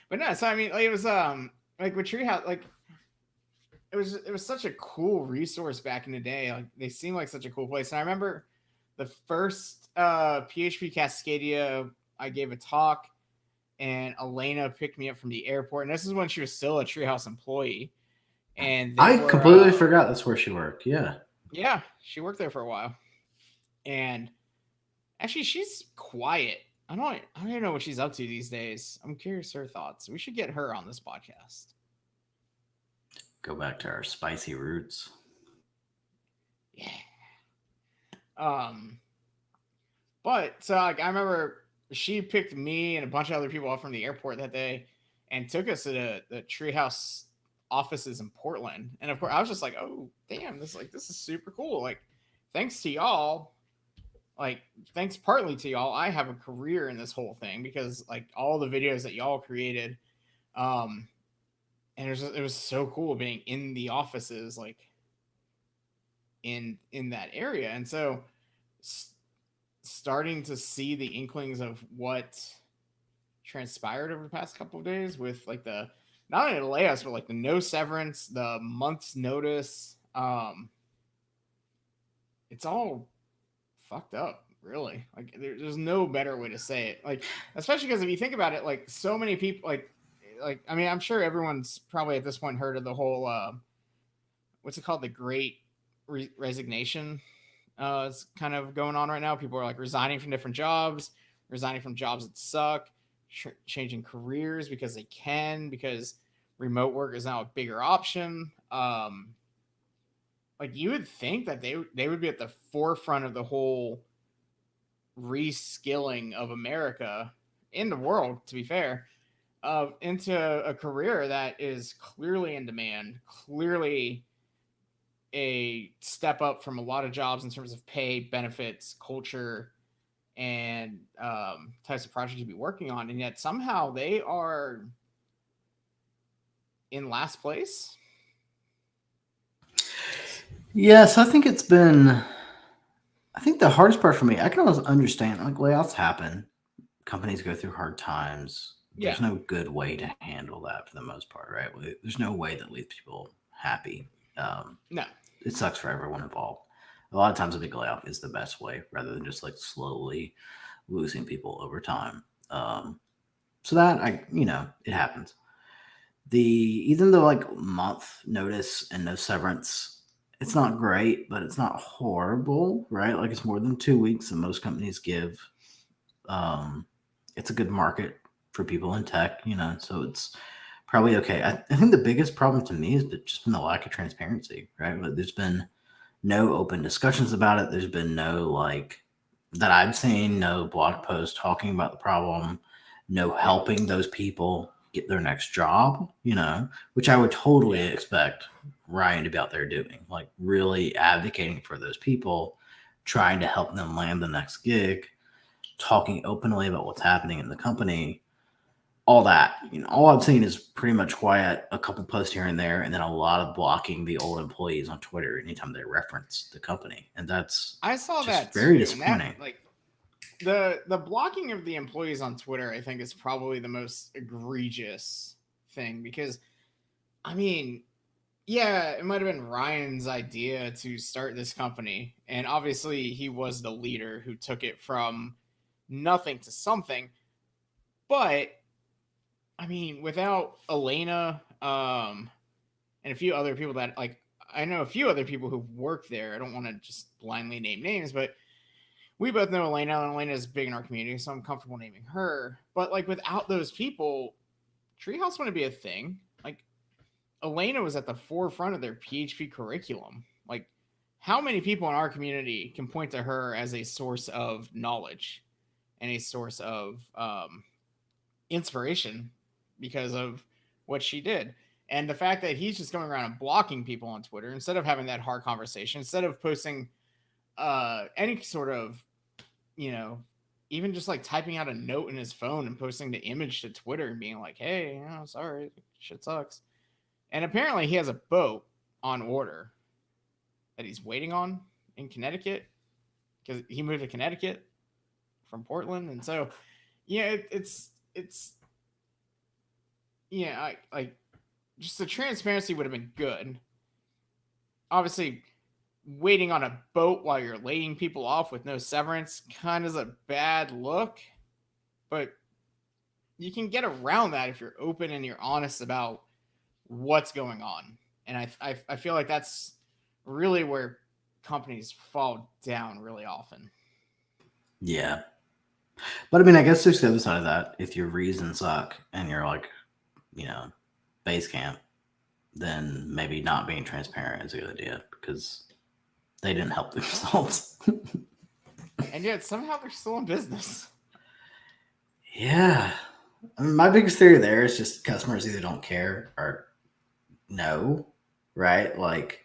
Speaker 1: But no, so I mean, like, it was like with Treehouse, like it was such a cool resource back in the day. Like they seemed like such a cool place. And I remember the first PHP Cascadia, I gave a talk, and Elena picked me up from the airport. And this is when she was still a Treehouse employee. And they
Speaker 2: I
Speaker 1: were
Speaker 2: completely forgot that's where she worked. Yeah.
Speaker 1: yeah, she worked there for a while. And actually, she's quiet. I don't even know what she's up to these days. I'm curious her thoughts. We should get her on this podcast.
Speaker 2: Go back to our spicy roots.
Speaker 1: Yeah. Um, but so like I remember she picked me and a bunch of other people up from the airport that day and took us to the Treehouse offices in Portland. And of course, I was just like, "Oh, damn! This is super cool." Like, thanks to y'all, like thanks partly to y'all, I have a career in this whole thing because like all the videos that y'all created, um, and it was so cool being in the offices like in that area, and so starting to see the inklings of what transpired over the past couple of days with like the not only the layouts but like the no severance, the month's notice. It's all fucked up, really. Like there's no better way to say it. Like especially because if you think about it, like so many people, like I mean, I'm sure everyone's probably at this point heard of the whole what's it called, the Great Resignation. It's kind of going on right now. People are like resigning from different jobs, resigning from jobs that suck, changing careers because they can, because remote work is now a bigger option. Like you would think that they would be at the forefront of the whole reskilling of America in the world, to be fair, into a career that is clearly in demand, clearly a step up from a lot of jobs in terms of pay, benefits, culture, and types of projects you'd be working on, and yet somehow they are in last place.
Speaker 2: Yeah, so I think it's been I think the hardest part for me, I can always understand like layoffs happen. Companies go through hard times.
Speaker 1: Yeah.
Speaker 2: There's no good way to handle that for the most part, right? There's no way that leaves people happy. Um,
Speaker 1: No.
Speaker 2: it sucks for everyone involved. A lot of times, a big layoff is the best way, rather than just like slowly losing people over time. So that it happens. The even though like month notice and no severance, it's not great, but it's not horrible, right? Like it's more than 2 weeks that most companies give. Um, it's a good market for people in tech, so it's probably okay. I think the biggest problem to me has just been the lack of transparency, right? Like, there's been no open discussions about it. There's been no like that I've seen, no blog post talking about the problem, no helping those people get their next job, which I would totally
Speaker 1: Yeah.
Speaker 2: expect Ryan to be out there doing, like really advocating for those people, trying to help them land the next gig, talking openly about what's happening in the company, all that. All I've seen is pretty much quiet, a couple posts here and there, and then a lot of blocking the old employees on Twitter anytime they reference the company, and that's
Speaker 1: I saw
Speaker 2: just
Speaker 1: that
Speaker 2: very
Speaker 1: too. And that
Speaker 2: disappointing.
Speaker 1: like the blocking of the employees on Twitter, I think, is probably the most egregious thing because I mean, yeah, it might have been Ryan's idea to start this company, and obviously he was the leader who took it from nothing to something. But I mean, without Elena, and a few other people that like, I know a few other people who've worked there. I don't want to just blindly name names, but we both know Elena, and Elena is big in our community, so I'm comfortable naming her. But like, without those people, Treehouse wouldn't be a thing. Like, Elena was at the forefront of their PHP curriculum. Like, how many people in our community can point to her as a source of knowledge and a source of inspiration because of what she did? And the fact that he's just going around and blocking people on Twitter instead of having that hard conversation, instead of posting any sort of, you know, even just like typing out a note in his phone and posting the image to Twitter and being like, hey, sorry, shit sucks. And apparently he has a boat on order that he's waiting on in Connecticut because he moved to Connecticut from Portland. And so, yeah, it's, yeah, like just the transparency would have been good. Obviously, waiting on a boat while you're laying people off with no severance kind of is a bad look, but you can get around that if you're open and you're honest about what's going on. And I feel like that's really where companies fall down really often.
Speaker 2: Yeah. But I mean, I guess there's the other side of that. If your reasons suck and you're like, base camp, then maybe not being transparent is a good idea because they didn't help themselves.
Speaker 1: And yet somehow they're still in business.
Speaker 2: Yeah. I mean, my biggest theory there is just customers either don't care or no, right? Like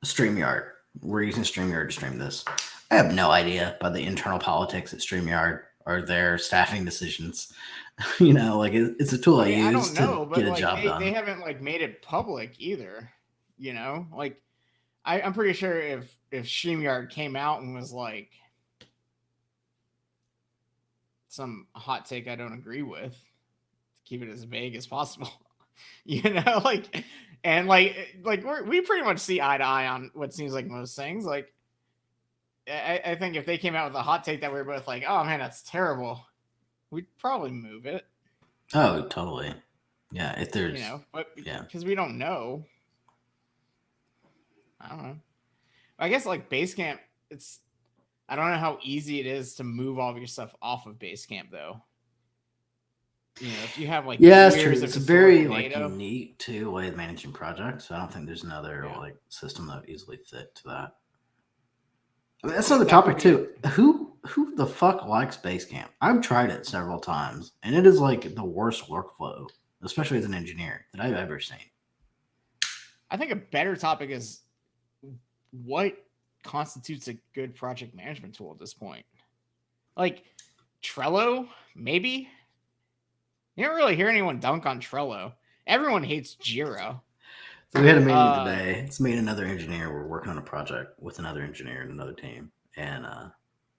Speaker 2: StreamYard. We're using StreamYard to stream this. I have no idea about the internal politics at StreamYard or their staffing decisions. Like it's a tool I
Speaker 1: I
Speaker 2: use
Speaker 1: don't
Speaker 2: to
Speaker 1: know, but
Speaker 2: get a
Speaker 1: like
Speaker 2: job
Speaker 1: they
Speaker 2: done.
Speaker 1: haven't like made it public either. Like I'm pretty sure if StreamYard came out and was like some hot take I don't agree with, to keep it as vague as possible, like, and like we pretty much see eye to eye on what seems like most things. Like, I think if they came out with a hot take that we were both like, oh man, that's terrible, we'd probably move it,
Speaker 2: Oh, totally. Yeah, if there's
Speaker 1: but
Speaker 2: yeah.
Speaker 1: because we don't know. I don't know. I guess like Basecamp, it's I don't know how easy it is to move all of your stuff off of Basecamp though. If you have like
Speaker 2: Yeah, it's true.
Speaker 1: years of
Speaker 2: It's a
Speaker 1: historical
Speaker 2: very like
Speaker 1: data.
Speaker 2: unique too way of managing projects. So I don't think there's another
Speaker 1: Yeah,
Speaker 2: like system that would easily fit to that. I mean, that's
Speaker 1: that,
Speaker 2: another
Speaker 1: that could
Speaker 2: topic
Speaker 1: be it.
Speaker 2: too. Who the fuck likes Basecamp? I've tried it several times, and it is like the worst workflow, especially as an engineer, that I've ever seen.
Speaker 1: I think a better topic is what constitutes a good project management tool at this point. Like Trello, maybe. You don't really hear anyone dunk on Trello. Everyone hates Jira.
Speaker 2: So we had a meeting
Speaker 1: Uh,
Speaker 2: today. It's me and another engineer. We're working on a project with another engineer and another team, and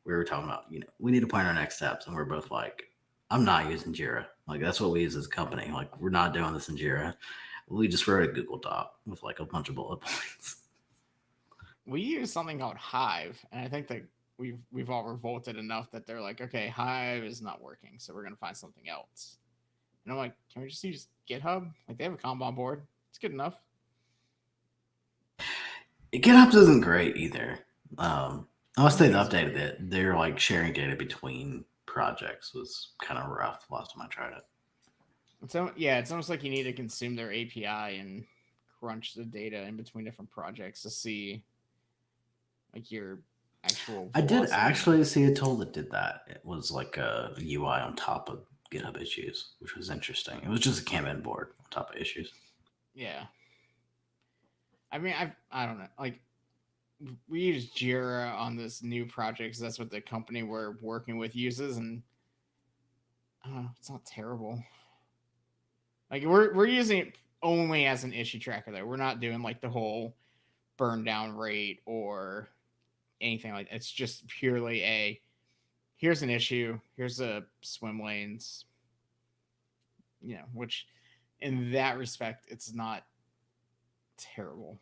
Speaker 2: we were talking about, we need to plan our next steps, and we're both like, I'm not using Jira. Like that's what we use as a company. Like we're not doing this in Jira. We just wrote a Google Doc with like a bunch of bullet points.
Speaker 1: We use something called Hive, and I think that we've all revolted enough that they're like, okay, Hive is not working, so we're gonna find something else. And I'm like, can we just use GitHub? Like they have a Kanban board. It's good enough.
Speaker 2: GitHub isn't great either. Unless they've
Speaker 1: It's
Speaker 2: updated
Speaker 1: great.
Speaker 2: it, they're like sharing data between projects was kind of rough last time I tried it.
Speaker 1: It's almost like you need to consume their API and crunch the data in between different projects to see like your actual
Speaker 2: I did
Speaker 1: velocity.
Speaker 2: actually see a tool that did that. It was like a UI on top of GitHub issues, which was interesting. It was just a Kanban board on top of issues.
Speaker 1: Yeah. I mean, I don't know. Like we use Jira on this new project, so that's what the company we're working with uses, and I don't know, it's not terrible. Like we're using it only as an issue tracker though. We're not doing like the whole burn down rate or anything like that. It's just purely a here's an issue, here's the swim lanes, which in that respect it's not terrible.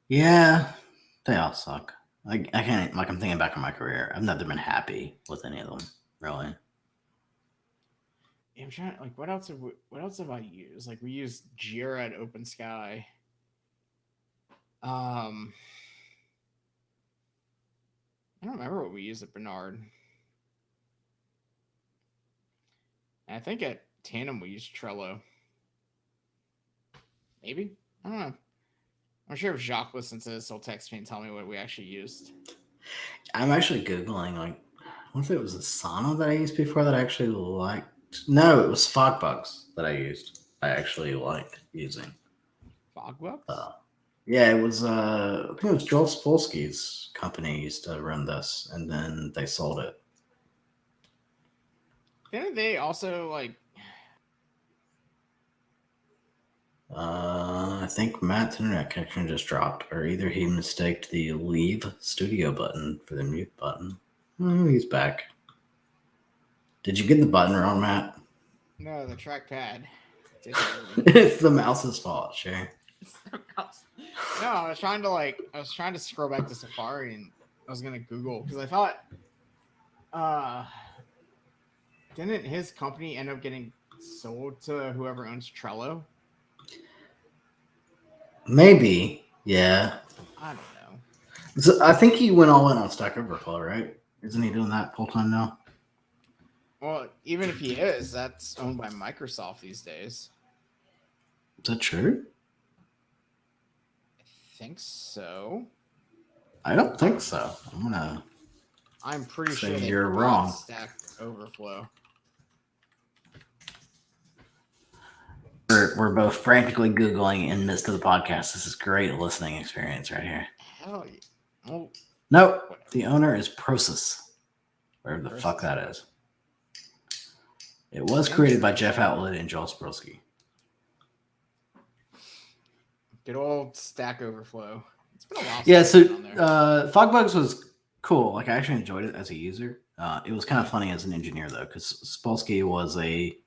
Speaker 2: Yeah, they all suck. I can't, like, I'm thinking back on my career. I've never been happy with any of them, really.
Speaker 1: Yeah, I'm trying like what else have I used? Like we used Jira at Open Sky. Um I don't remember what we used at Bernard. And I think at Tandem we used Trello. Maybe? I don't know. I'm sure if Jacques listens to this, he'll text me and tell me what we actually used.
Speaker 2: I'm actually Googling, like, I want to say it was Asana that I used before that I actually liked. No, it was Fogbugs that I used. I actually liked using.
Speaker 1: Fogbucks?
Speaker 2: Uh, yeah, it was, I think it was Joel Spolsky's company used to run this, and then they sold it.
Speaker 1: Didn't they also like
Speaker 2: I think Matt's internet connection just dropped, or either he mistaked the leave studio button for the mute button. Oh, he's back. Did you get the button wrong, Matt?
Speaker 1: no the trackpad didn't work.
Speaker 2: It's the mouse's fault, sure.
Speaker 1: No, I was trying to scroll back to Safari and I was gonna Google because I thought didn't his company end up getting sold to whoever owns Trello?
Speaker 2: Maybe, yeah.
Speaker 1: I don't know.
Speaker 2: So I think he went all in on Stack Overflow, right? Isn't he doing that full time now?
Speaker 1: Well, even if he is, that's owned by Microsoft these days.
Speaker 2: Is that true?
Speaker 1: I think so.
Speaker 2: I don't think so.
Speaker 1: I'm pretty
Speaker 2: say
Speaker 1: sure they
Speaker 2: you're
Speaker 1: bought
Speaker 2: wrong.
Speaker 1: Stack Overflow.
Speaker 2: We're both frantically Googling in the midst of the podcast. This is great listening experience right here.
Speaker 1: Hell yeah. Well,
Speaker 2: Nope.
Speaker 1: whatever.
Speaker 2: The owner is Prosus. Wherever the fuck that is. It was created by Jeff Outlet and Joel Sprosky.
Speaker 1: Good old Stack Overflow. It's been a while
Speaker 2: Yeah,
Speaker 1: since
Speaker 2: so
Speaker 1: I've been on there.
Speaker 2: Fogbugs was cool. Like, I actually enjoyed it as a user. It was kind of funny as an engineer, though, because Spolsky was a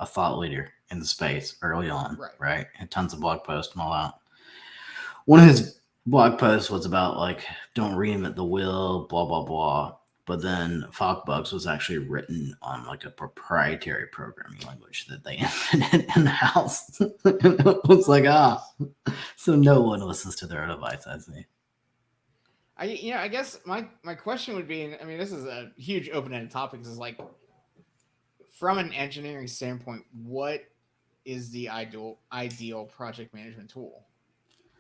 Speaker 2: thought leader in the space early on, right? Had tons of blog posts and all that. One of his blog posts was about, like, don't reinvent the wheel, blah, blah, blah. But then Fogbugs was actually written on like a proprietary programming language that they invented in house. It was like, so no one listens to their own advice, I see.
Speaker 1: I guess my question would be, I mean, this is a huge open-ended topic. Is like, from an engineering standpoint, what is the ideal project management tool?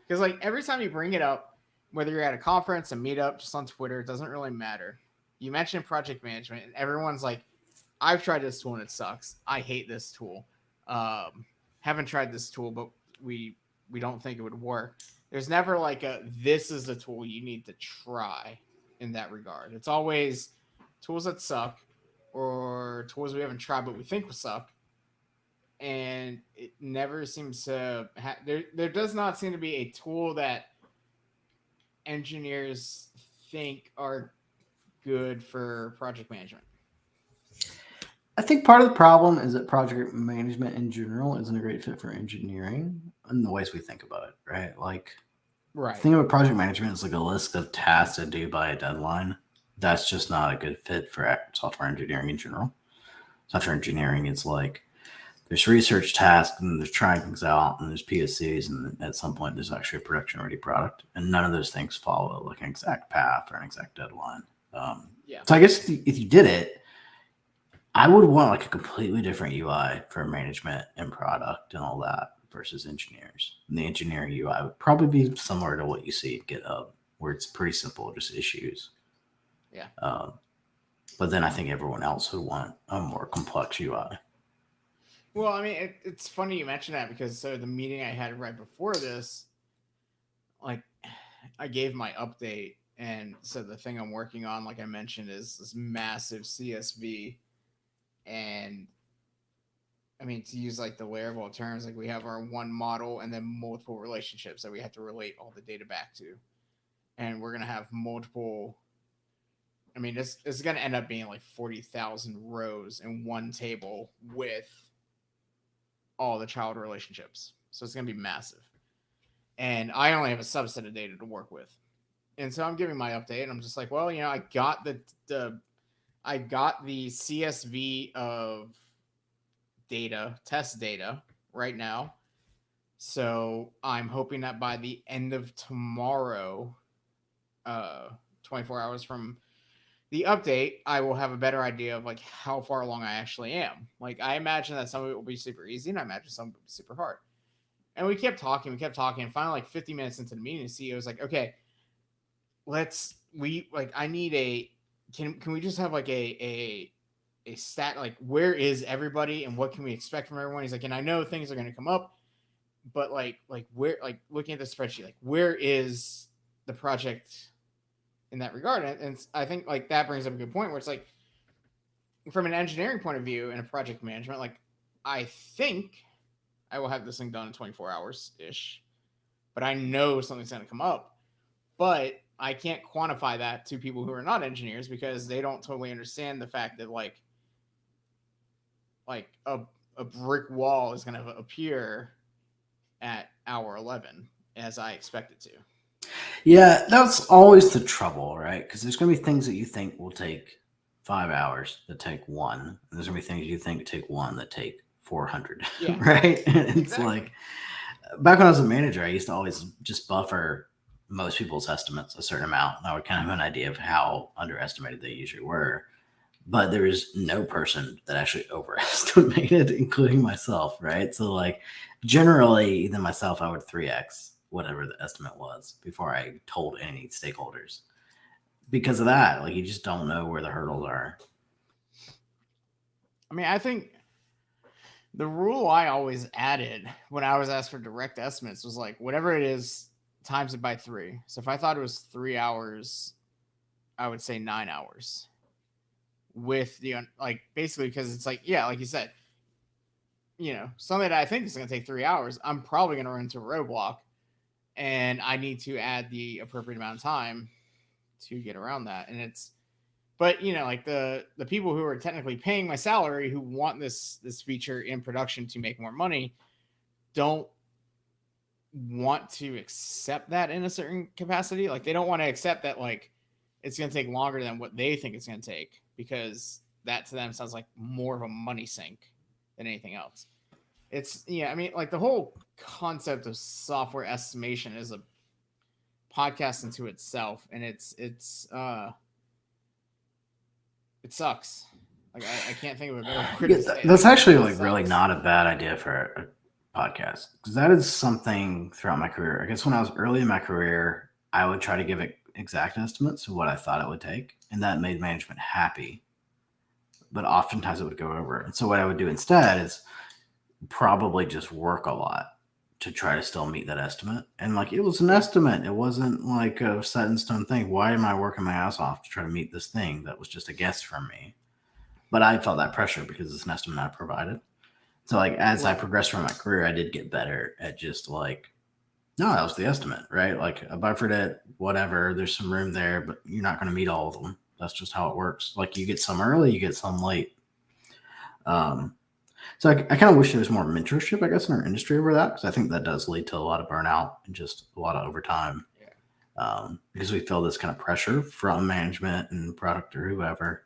Speaker 1: Because like every time you bring it up, whether you're at a conference, a meetup, just on Twitter, it doesn't really matter. You mentioned project management, and everyone's like, "I've tried this tool and it sucks. I hate this tool. Haven't tried this tool, but we don't think it would work." There's never like this is the tool you need to try in that regard. It's always tools that suck or tools we haven't tried but we think will suck, and it never seems to there does not seem to be a tool that engineers think are good for project management?
Speaker 2: I think part of the problem is that project management in general isn't a great fit for engineering in the ways we think about it, right? Like,
Speaker 1: Right.
Speaker 2: think about project management as like a list of tasks to do by a deadline. That's just not a good fit for software engineering in general. Software engineering is like there's research tasks and there's trying things out and there's POCs and at some point there's actually a production ready product and none of those things follow like an exact path or an exact deadline.
Speaker 1: Yeah.
Speaker 2: So I guess if you did it, I would want like a completely different UI for management and product and all that versus engineers. And the engineering UI would probably be similar to what you see at GitHub, where it's pretty simple, just issues.
Speaker 1: Yeah.
Speaker 2: But then I think everyone else would want a more complex UI.
Speaker 1: Well, I mean, it's funny you mention that because so the meeting I had right before this, like, I gave my update, and so the thing I'm working on, like I mentioned, is this massive CSV, and I mean, to use like the Laravel terms, like we have our one model and then multiple relationships that we have to relate all the data back to, and we're gonna have multiple. I mean, this is gonna end up being like 40,000 rows in one table with all the child relationships. So it's going to be massive. And I only have a subset of data to work with. And so I'm giving my update and I'm just like, well, I got the CSV of data, test data right now. So I'm hoping that by the end of tomorrow, 24 hours from the update, I will have a better idea of like how far along I actually am. Like I imagine that some of it will be super easy, and I imagine some of it will be super hard. And we kept talking, and finally, like 50 minutes into the meeting, the CEO was like, "Okay, I need a can we just have like a stat like where is everybody and what can we expect from everyone?" He's like, "And I know things are going to come up, but like where like looking at the spreadsheet, like where is the project?" In that regard, and I think like that brings up a good point where it's like from an engineering point of view and a project management, like I think I will have this thing done in 24 hours ish, but I know something's going to come up, but I can't quantify that to people who are not engineers because they don't totally understand the fact that like a brick wall is going to appear at hour 11 as I expect it to.
Speaker 2: Yeah, that's always the trouble, right? Because there's going to be things that you think will take 5 hours that take one. And there's going to be things you think take one that take 400,
Speaker 1: Yeah.
Speaker 2: right? And it's
Speaker 1: Exactly.
Speaker 2: like, back when I was a manager, I used to always just buffer most people's estimates a certain amount. And I would kind of have an idea of how underestimated they usually were. But there was no person that actually overestimated, including myself, right? So like generally, even myself, I would 3x whatever the estimate was before I told any stakeholders. Because of that, like you just don't know where the hurdles are.
Speaker 1: I mean, I think the rule I always added when I was asked for direct estimates was like whatever it is, times it by 3. So if I thought it was 3 hours, I would say 9 hours. With the like basically because it's like like you said, something that I think is going to take 3 hours, I'm probably going to run into a roadblock, and I need to add the appropriate amount of time to get around that. And it's, but like the people who are technically paying my salary who want this feature in production to make more money don't want to accept that in a certain capacity. Like they don't want to accept that like it's going to take longer than what they think it's going to take, because that to them sounds like more of a money sink than anything else. It's I mean, like the whole concept of software estimation is a podcast into itself, and it sucks. Like I can't think of a better word to say.
Speaker 2: That's actually like really not a bad idea for a podcast, because that is something throughout my career. I guess when I was early in my career, I would try to give exact estimates of what I thought it would take, and that made management happy. But oftentimes it would go over. And so what I would do instead is probably just work a lot to try to still meet that estimate. And like it was an estimate. It wasn't like a set in stone thing. Why am I working my ass off to try to meet this thing that was just a guess from me? But I felt that pressure because it's an estimate I provided. So like as I progressed through my career, I did get better at just like No, that was the estimate, right? Like I buffered it, whatever. There's some room there, but you're not going to meet all of them. That's just how it works. Like you get some early, you get some late. Um, so I kind of wish there was more mentorship, I guess, in our industry over that because I think that does lead to a lot of burnout and just a lot of overtime
Speaker 1: Yeah.
Speaker 2: because we feel this kind of pressure from management and product or whoever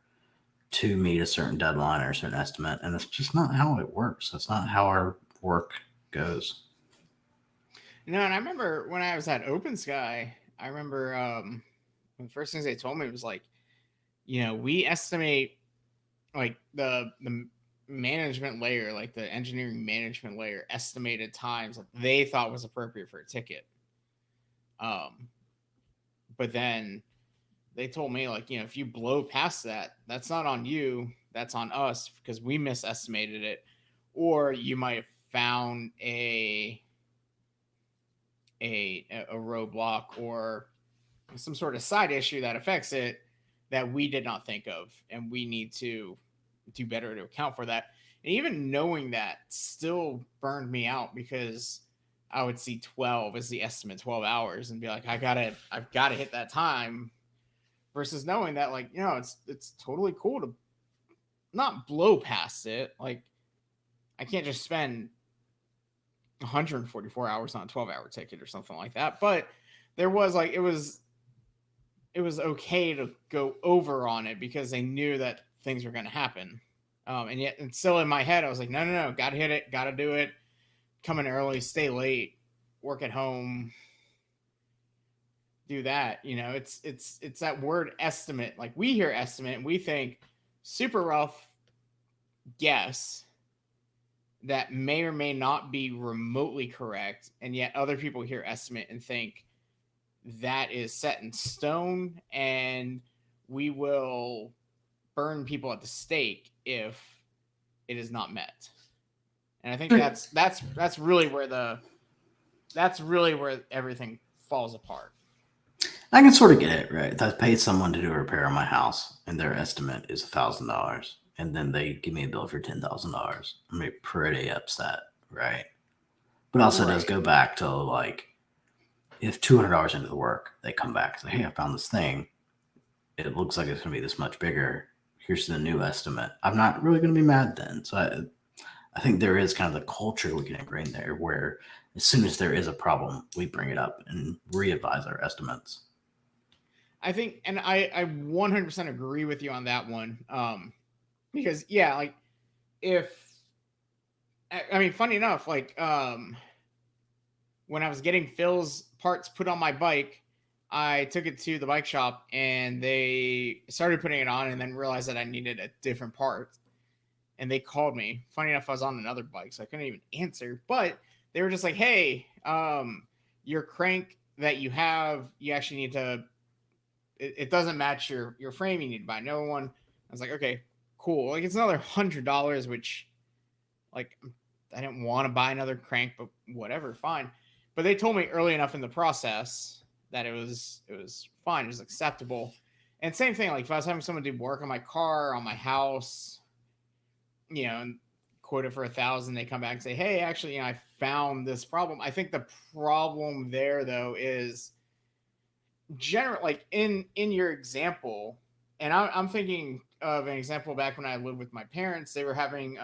Speaker 2: to meet a certain deadline or a certain estimate, and it's just not how it works. That's not how our work goes.
Speaker 1: No, and I remember when I was at Open Sky, I remember one of the first things they told me was like, we estimate like the management layer, like the engineering management layer, estimated times that they thought was appropriate for a ticket. Um, but then they told me like, if you blow past that, that's not on you, that's on us because we misestimated it, or you might have found a roadblock or some sort of side issue that affects it that we did not think of, and we need to do better to account for that. And even knowing that still burned me out because I would see 12 as the estimate, 12 hours, and be like, I've gotta hit that time, versus knowing that like, it's totally cool to not blow past it. Like I can't just spend 144 hours on a 12-hour ticket or something like that. But there was like, it was okay to go over on it because they knew that things were going to happen. And yet, and still in my head, I was like, no, no, no, got to hit it, got to do it. Come in early, stay late, work at home, do that. It's that word estimate. Like we hear estimate, and we think super rough guess that may or may not be remotely correct, and yet other people hear estimate and think that is set in stone, and we will burn people at the stake if it is not met. And I think that's really where everything falls apart.
Speaker 2: I can sort of get it, right? If I paid someone to do a repair on my house and their estimate is $1,000, and then they give me a bill for $10,000, I'm gonna be pretty upset, right? But also it does
Speaker 1: Right.
Speaker 2: go back to like if $200 into the work, they come back and say, "Hey, I found this thing. It looks like it's gonna be this much bigger. Here's the new estimate." I'm not really gonna be mad then. So I think there is kind of the culture we can ingrain there where as soon as there is a problem, we bring it up and re-advise our estimates.
Speaker 1: I think, and I 100% agree with you on that one. Because yeah, like if I mean, funny enough, like when I was getting Phil's parts put on my bike, I took it to the bike shop and they started putting it on, and then realized that I needed a different part. And they called me. Funny enough, I was on another bike, so I couldn't even answer. But they were just like, "Hey, your crank that you have, you actually need to. It doesn't match your frame. You need to buy another one." I was like, "Okay, cool." Like it's another $100, which like I didn't want to buy another crank, but whatever, fine. But they told me early enough in the process that it was fine, it was acceptable. And same thing, like if I was having someone do work on my car, on my house, and quote it for 1,000, they come back and say, "Hey, actually, I found this problem." I think the problem there though is general, like in your example, and I'm thinking of an example back when I lived with my parents. They were having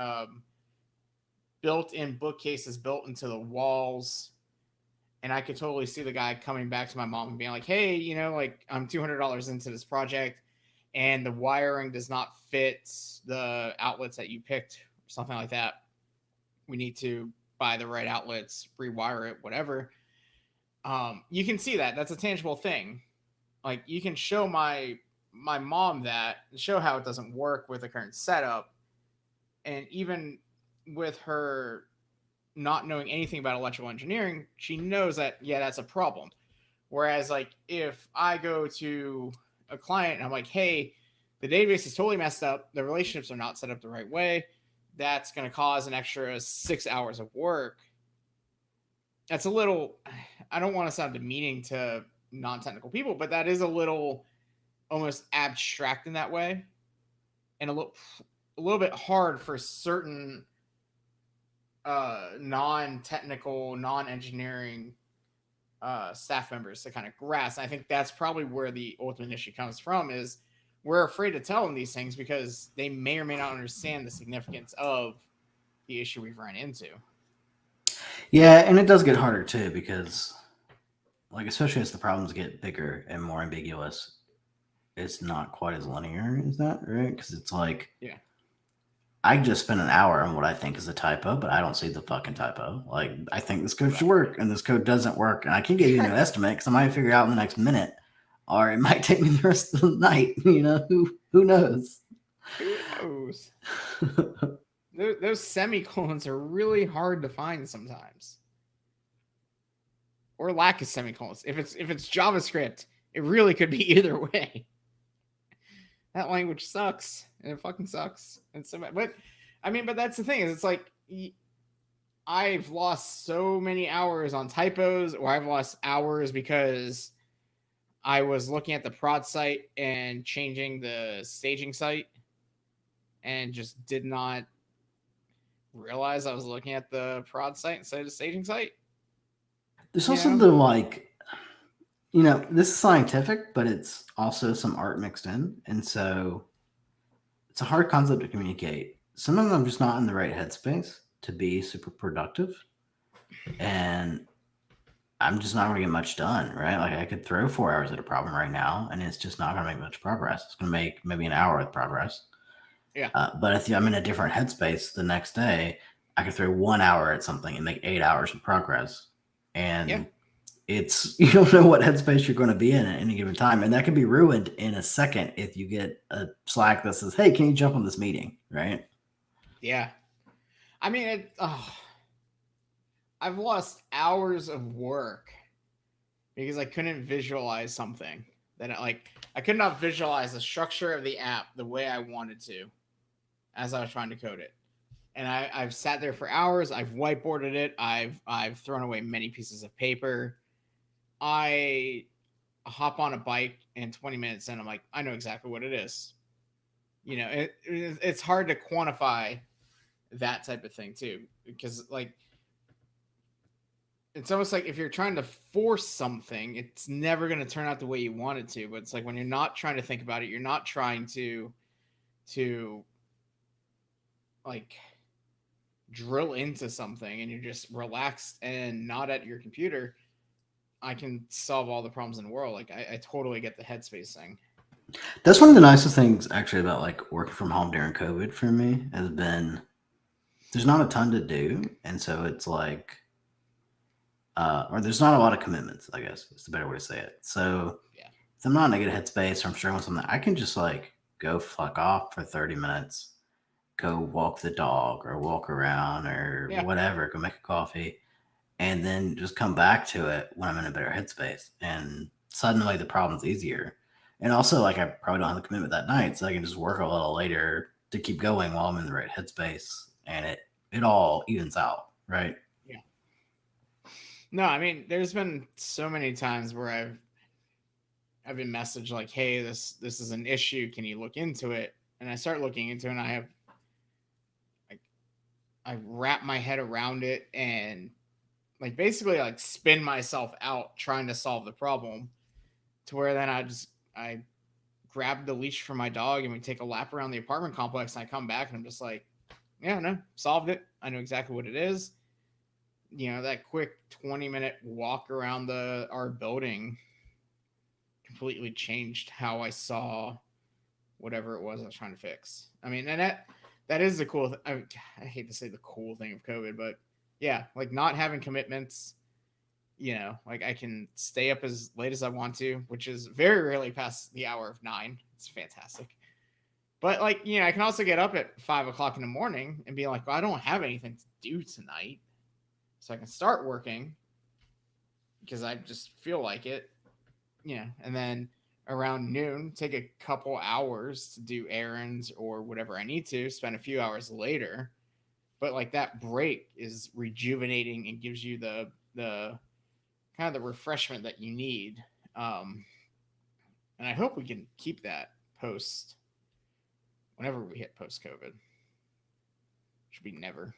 Speaker 1: built-in bookcases built into the walls, and I could totally see the guy coming back to my mom and being like, "Hey, like I'm $200 into this project, and the wiring does not fit the outlets that you picked, or something like that. We need to buy the right outlets, rewire it, whatever." You can see that that's a tangible thing. Like you can show my mom that, show how it doesn't work with the current setup, and even with her not knowing anything about electrical engineering, she knows that yeah, that's a problem. Whereas like if I go to a client and I'm like, "Hey, the database is totally messed up. The relationships are not set up the right way. That's going to cause an extra 6 hours of work." That's a little. I don't want to sound demeaning to non-technical people, but that is a little almost abstract in that way, and a little bit hard for certain non-technical, non-engineering staff members to kind of grasp. I think that's probably where the ultimate issue comes from is we're afraid to tell them these things because they may or may not understand the significance of the issue we've run into.
Speaker 2: Yeah, and it does get harder too because, like, especially as the problems get bigger and more ambiguous, it's not quite as linear as that, right? Because it's like
Speaker 1: Yeah.
Speaker 2: I just spent an hour on what I think is a typo, but I don't see the fucking typo. Like, I think this code should
Speaker 1: Right.
Speaker 2: work, and this code doesn't work, and I can give you an estimate because I might figure it out in the next minute, or it might take me the rest of the night. Who knows?
Speaker 1: Who knows? Those semicolons are really hard to find sometimes, or lack of semicolons. If it's JavaScript, it really could be either way. That language sucks, and it fucking sucks. And so, but I mean, but that's the thing is, it's like I've lost so many hours on typos, or I've lost hours because I was looking at the prod site and changing the staging site, and just did not realize I was looking at the prod site instead of the staging site.
Speaker 2: There's
Speaker 1: You
Speaker 2: also
Speaker 1: know?
Speaker 2: the like, this is scientific, but it's also some art mixed in, and so it's a hard concept to communicate. Sometimes I'm just not in the right headspace to be super productive, and I'm just not going to get much done, right? Like I could throw 4 hours at a problem right now, and it's just not going to make much progress. It's going to make maybe an hour of progress.
Speaker 1: Yeah.
Speaker 2: But if I'm in a different headspace the next day, I could throw 1 hour at something and make 8 hours of progress. And
Speaker 1: Yeah.
Speaker 2: it's you don't know what headspace you're going to be in at any given time, and that can be ruined in a second if you get a Slack that says, "Hey, can you jump on this meeting?" Right?
Speaker 1: Yeah. I mean, I've lost hours of work because I couldn't visualize something that I could not visualize the structure of the app the way I wanted to as I was trying to code it. And I've sat there for hours. I've whiteboarded it. I've thrown away many pieces of paper. I hop on a bike in 20 minutes and I'm like, I know exactly what it is. It's hard to quantify that type of thing too, because like it's almost like if you're trying to force something, it's never going to turn out the way you want it to. But it's like when you're not trying to think about it, you're not trying to like drill into something, and you're just relaxed and not at your computer. I can solve all the problems in the world. Like I totally get the headspace thing.
Speaker 2: That's one of the nicest things actually about like working from home during COVID for me has been there's not a ton to do, and so it's like or there's not a lot of commitments, I guess is the better way to say it. So
Speaker 1: Yeah.
Speaker 2: if I'm not in a good headspace or I'm struggling with something, I can just like go fuck off for 30 minutes, go walk the dog or walk around or
Speaker 1: Yeah.
Speaker 2: whatever, go make a coffee, and then just come back to it when I'm in a better headspace. And suddenly the problem's easier. And also, like, I probably don't have the commitment that night, so I can just work a little later to keep going while I'm in the right headspace. And it all evens out, right?
Speaker 1: Yeah. No, I mean, there's been so many times where I've been messaged like, "Hey, this is an issue. Can you look into it?" And I start looking into it, and I wrap my head around it and like basically like spin myself out trying to solve the problem, to where then I grab the leash for my dog and we take a lap around the apartment complex, and I come back and I'm just like, yeah, no, solved it. I know exactly what it is. That quick 20-minute walk around our building completely changed how I saw whatever it was I was trying to fix. I mean, and that is the cool. I hate to say the cool thing of COVID, but yeah, like not having commitments. Like I can stay up as late as I want to, which is very rarely past the hour of 9. It's fantastic. But like, I can also get up at 5 o'clock in the morning and be like, well, I don't have anything to do tonight, so I can start working because I just feel like it. And then around noon, take a couple hours to do errands or whatever I need to, spend a few hours later. But like that break is rejuvenating and gives you the kind of the refreshment that you need. And I hope we can keep that whenever we hit post COVID. Should be never.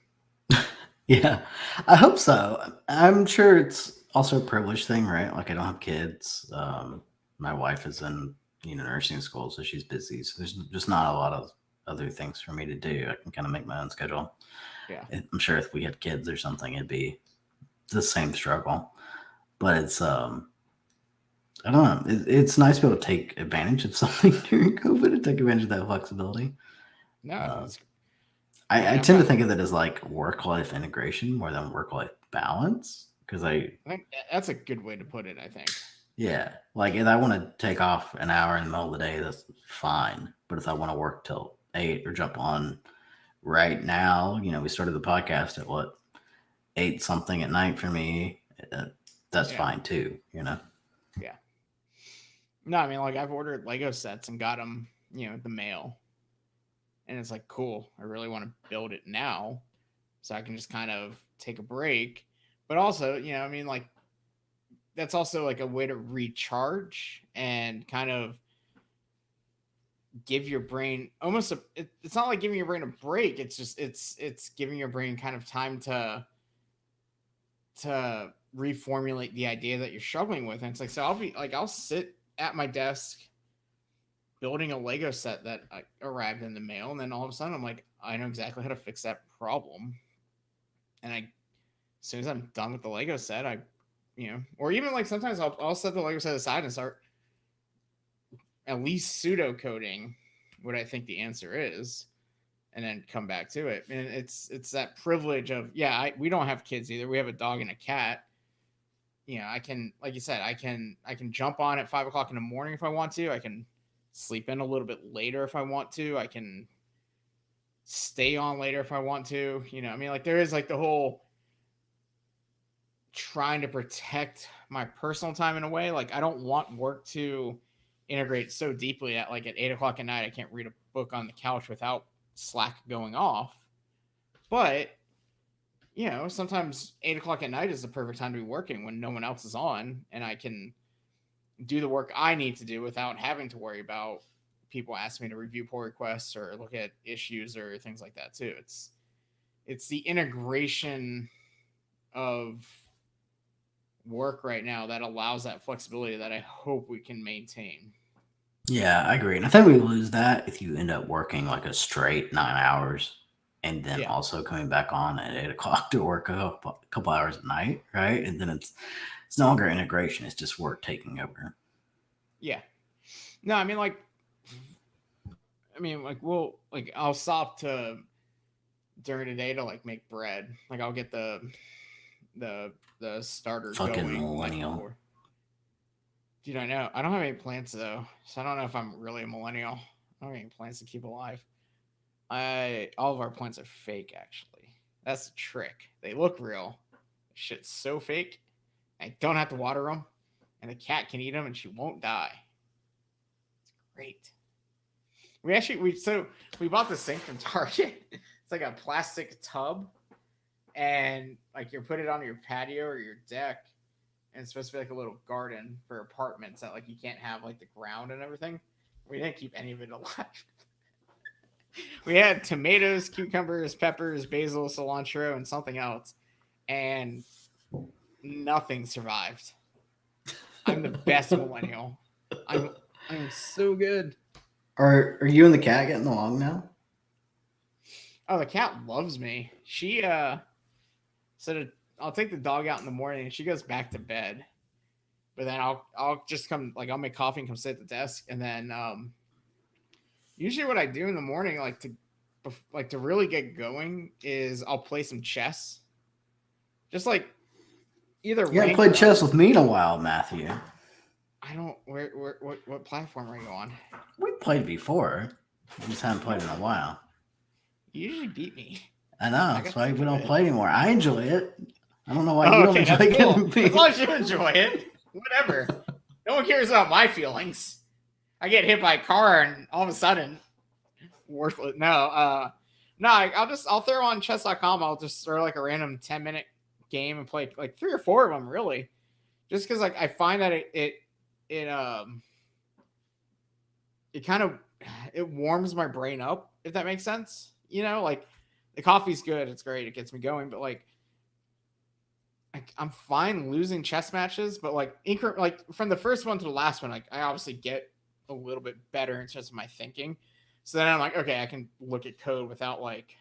Speaker 2: Yeah, I hope so. I'm sure it's also a privilege thing, right? Like I don't have kids. My wife is in nursing school, so she's busy. So there's just not a lot of other things for me to do. I can kind of make my own schedule.
Speaker 1: Yeah.
Speaker 2: I'm sure if we had kids or something, it'd be the same struggle. But it's I don't know. It's nice to be able to take advantage of something during COVID and take advantage of that flexibility.
Speaker 1: No,
Speaker 2: Uh,
Speaker 1: it's,
Speaker 2: I
Speaker 1: I'm
Speaker 2: tend to
Speaker 1: kind of,
Speaker 2: think of it as like work life integration more than work life balance because
Speaker 1: I think that's a good way to put it, I think.
Speaker 2: yeah, like if I want to take off an hour in the middle of the day, that's fine. But if I want to work till 8 or jump on right now, we started the podcast at what 8 something at night for me. That's
Speaker 1: Yeah.
Speaker 2: fine too.
Speaker 1: Yeah. No, I mean, like I've ordered Lego sets and got them, the mail. And it's like, cool. I really want to build it now. So I can just kind of take a break. But also, I mean, like, that's also like a way to recharge and kind of give your brain almost it's not like giving your brain a break. It's just, it's giving your brain kind of time to reformulate the idea that you're struggling with. And it's like, so I'll sit at my desk building a Lego set that arrived in the mail, and then all of a sudden I'm like, I know exactly how to fix that problem. And as soon as I'm done with the Lego set, or even like sometimes I'll set the Lego set aside and start at least pseudo coding what I think the answer is, and then come back to it. And it's that privilege of we don't have kids either. We have a dog and a cat. I can, like you said, I can jump on at 5 o'clock in the morning if I want to. I can sleep in a little bit later if I want to. I can stay on later if I want to. I mean, like there is like the whole trying to protect my personal time in a way. Like I don't want work to integrate so deeply at 8 o'clock at night I can't read a book on the couch without Slack going off. But sometimes 8 o'clock at night is the perfect time to be working when no one else is on, and I can do the work I need to do without having to worry about people asking me to review pull requests or look at issues or things like that too. It's the integration of work right now that allows that flexibility that I hope we can maintain.
Speaker 2: Yeah, I agree. And I think we lose that if you end up working like a straight 9 hours and then
Speaker 1: Yeah.
Speaker 2: also coming back on at 8 o'clock to work a couple hours at night, right? And then it's no longer integration; it's just work taking over.
Speaker 1: Yeah. No, I'll stop to during the day to make bread. Like I'll get the starter
Speaker 2: Fucking
Speaker 1: going the night
Speaker 2: millennial.
Speaker 1: before. Dude, I know. I don't have any plants though, so I don't know if I'm really a millennial. I don't have any plants to keep alive. All of our plants are fake actually. That's the trick. They look real. Shit's so fake. I don't have to water them, and the cat can eat them, and she won't die. It's great. We bought this thing from Target. It's like a plastic tub, and you put it on your patio or your deck, and it's supposed to be like a little garden for apartments that you can't have the ground and everything. We didn't keep any of it alive. We had tomatoes, cucumbers, peppers, basil, cilantro, and something else, and nothing survived. I'm the best millennial. I'm so good.
Speaker 2: Are you and the cat getting along now?
Speaker 1: Oh, the cat loves me. She said I'll take the dog out in the morning and she goes back to bed. But then I'll just come I'll make coffee and come sit at the desk, and then usually what I do in the morning to really get going is I'll play some chess. Just either
Speaker 2: You haven't
Speaker 1: rank
Speaker 2: played
Speaker 1: or
Speaker 2: chess with me in a while, Matthew.
Speaker 1: I don't what platform are you on?
Speaker 2: We played before. We just haven't played in a while.
Speaker 1: You usually beat me.
Speaker 2: I know.
Speaker 1: I
Speaker 2: That's
Speaker 1: got
Speaker 2: why
Speaker 1: sick
Speaker 2: we
Speaker 1: of
Speaker 2: don't
Speaker 1: it.
Speaker 2: play anymore. I enjoy it. I don't know why
Speaker 1: Oh,
Speaker 2: you don't
Speaker 1: okay,
Speaker 2: enjoy
Speaker 1: that's cool.
Speaker 2: getting beat.
Speaker 1: As long as you enjoy it, whatever. No one cares about my feelings. I get hit by a car and all of a sudden, worthless. No, I'll throw on chess.com. I'll just throw a random 10-minute game and play 3 or 4 of them really, just because I find that it kind of it warms my brain up, if that makes sense. The coffee's good, it's great, it gets me going, but I'm fine losing chess matches, but like like from the first one to the last one, like I obviously get a little bit better in terms of my thinking. So then I'm like, okay, I can look at code without like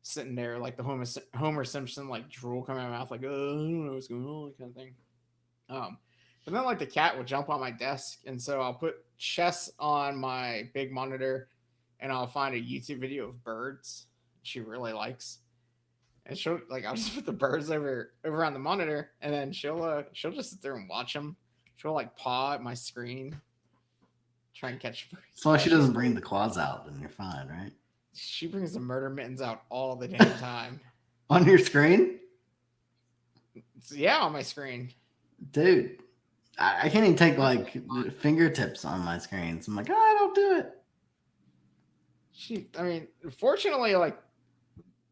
Speaker 1: sitting there like the Homer Simpson like drool coming out of my mouth, like oh, I don't know what's going on, kind of thing. Um, but then like the cat will jump on my desk, and so I'll put chess on my big monitor, and I'll find a YouTube video of birds she really likes, and she'll like I'll just put the birds over on the monitor, and then she'll just sit there and watch them. She'll like paw at my screen, try and catch birds.
Speaker 2: So long as she doesn't bring the claws out, then you're fine, right?
Speaker 1: She brings the murder mittens out all the damn time.
Speaker 2: On your screen?
Speaker 1: Yeah, on my screen.
Speaker 2: Dude, I can't even take like fingertips on my screens. I'm like, oh, don't do it.
Speaker 1: I mean, fortunately, like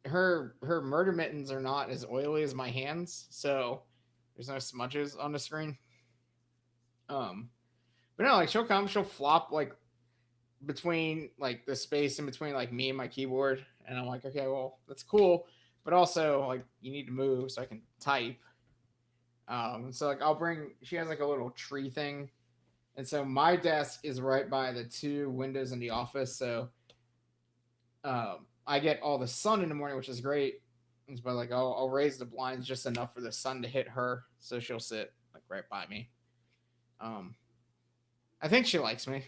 Speaker 1: her murder mittens are not as oily as my hands, so there's no smudges on the screen. But no, like she'll flop like between like the space in between like me and my keyboard, and I'm like, okay, well that's cool, but also like you need to move so I can type. So like she has like a little tree thing, and so my desk is right by the two windows in the office, so I get all the sun in the morning, which is great. But like I'll raise the blinds just enough for the sun to hit her, so she'll sit like right by me. I think she likes me.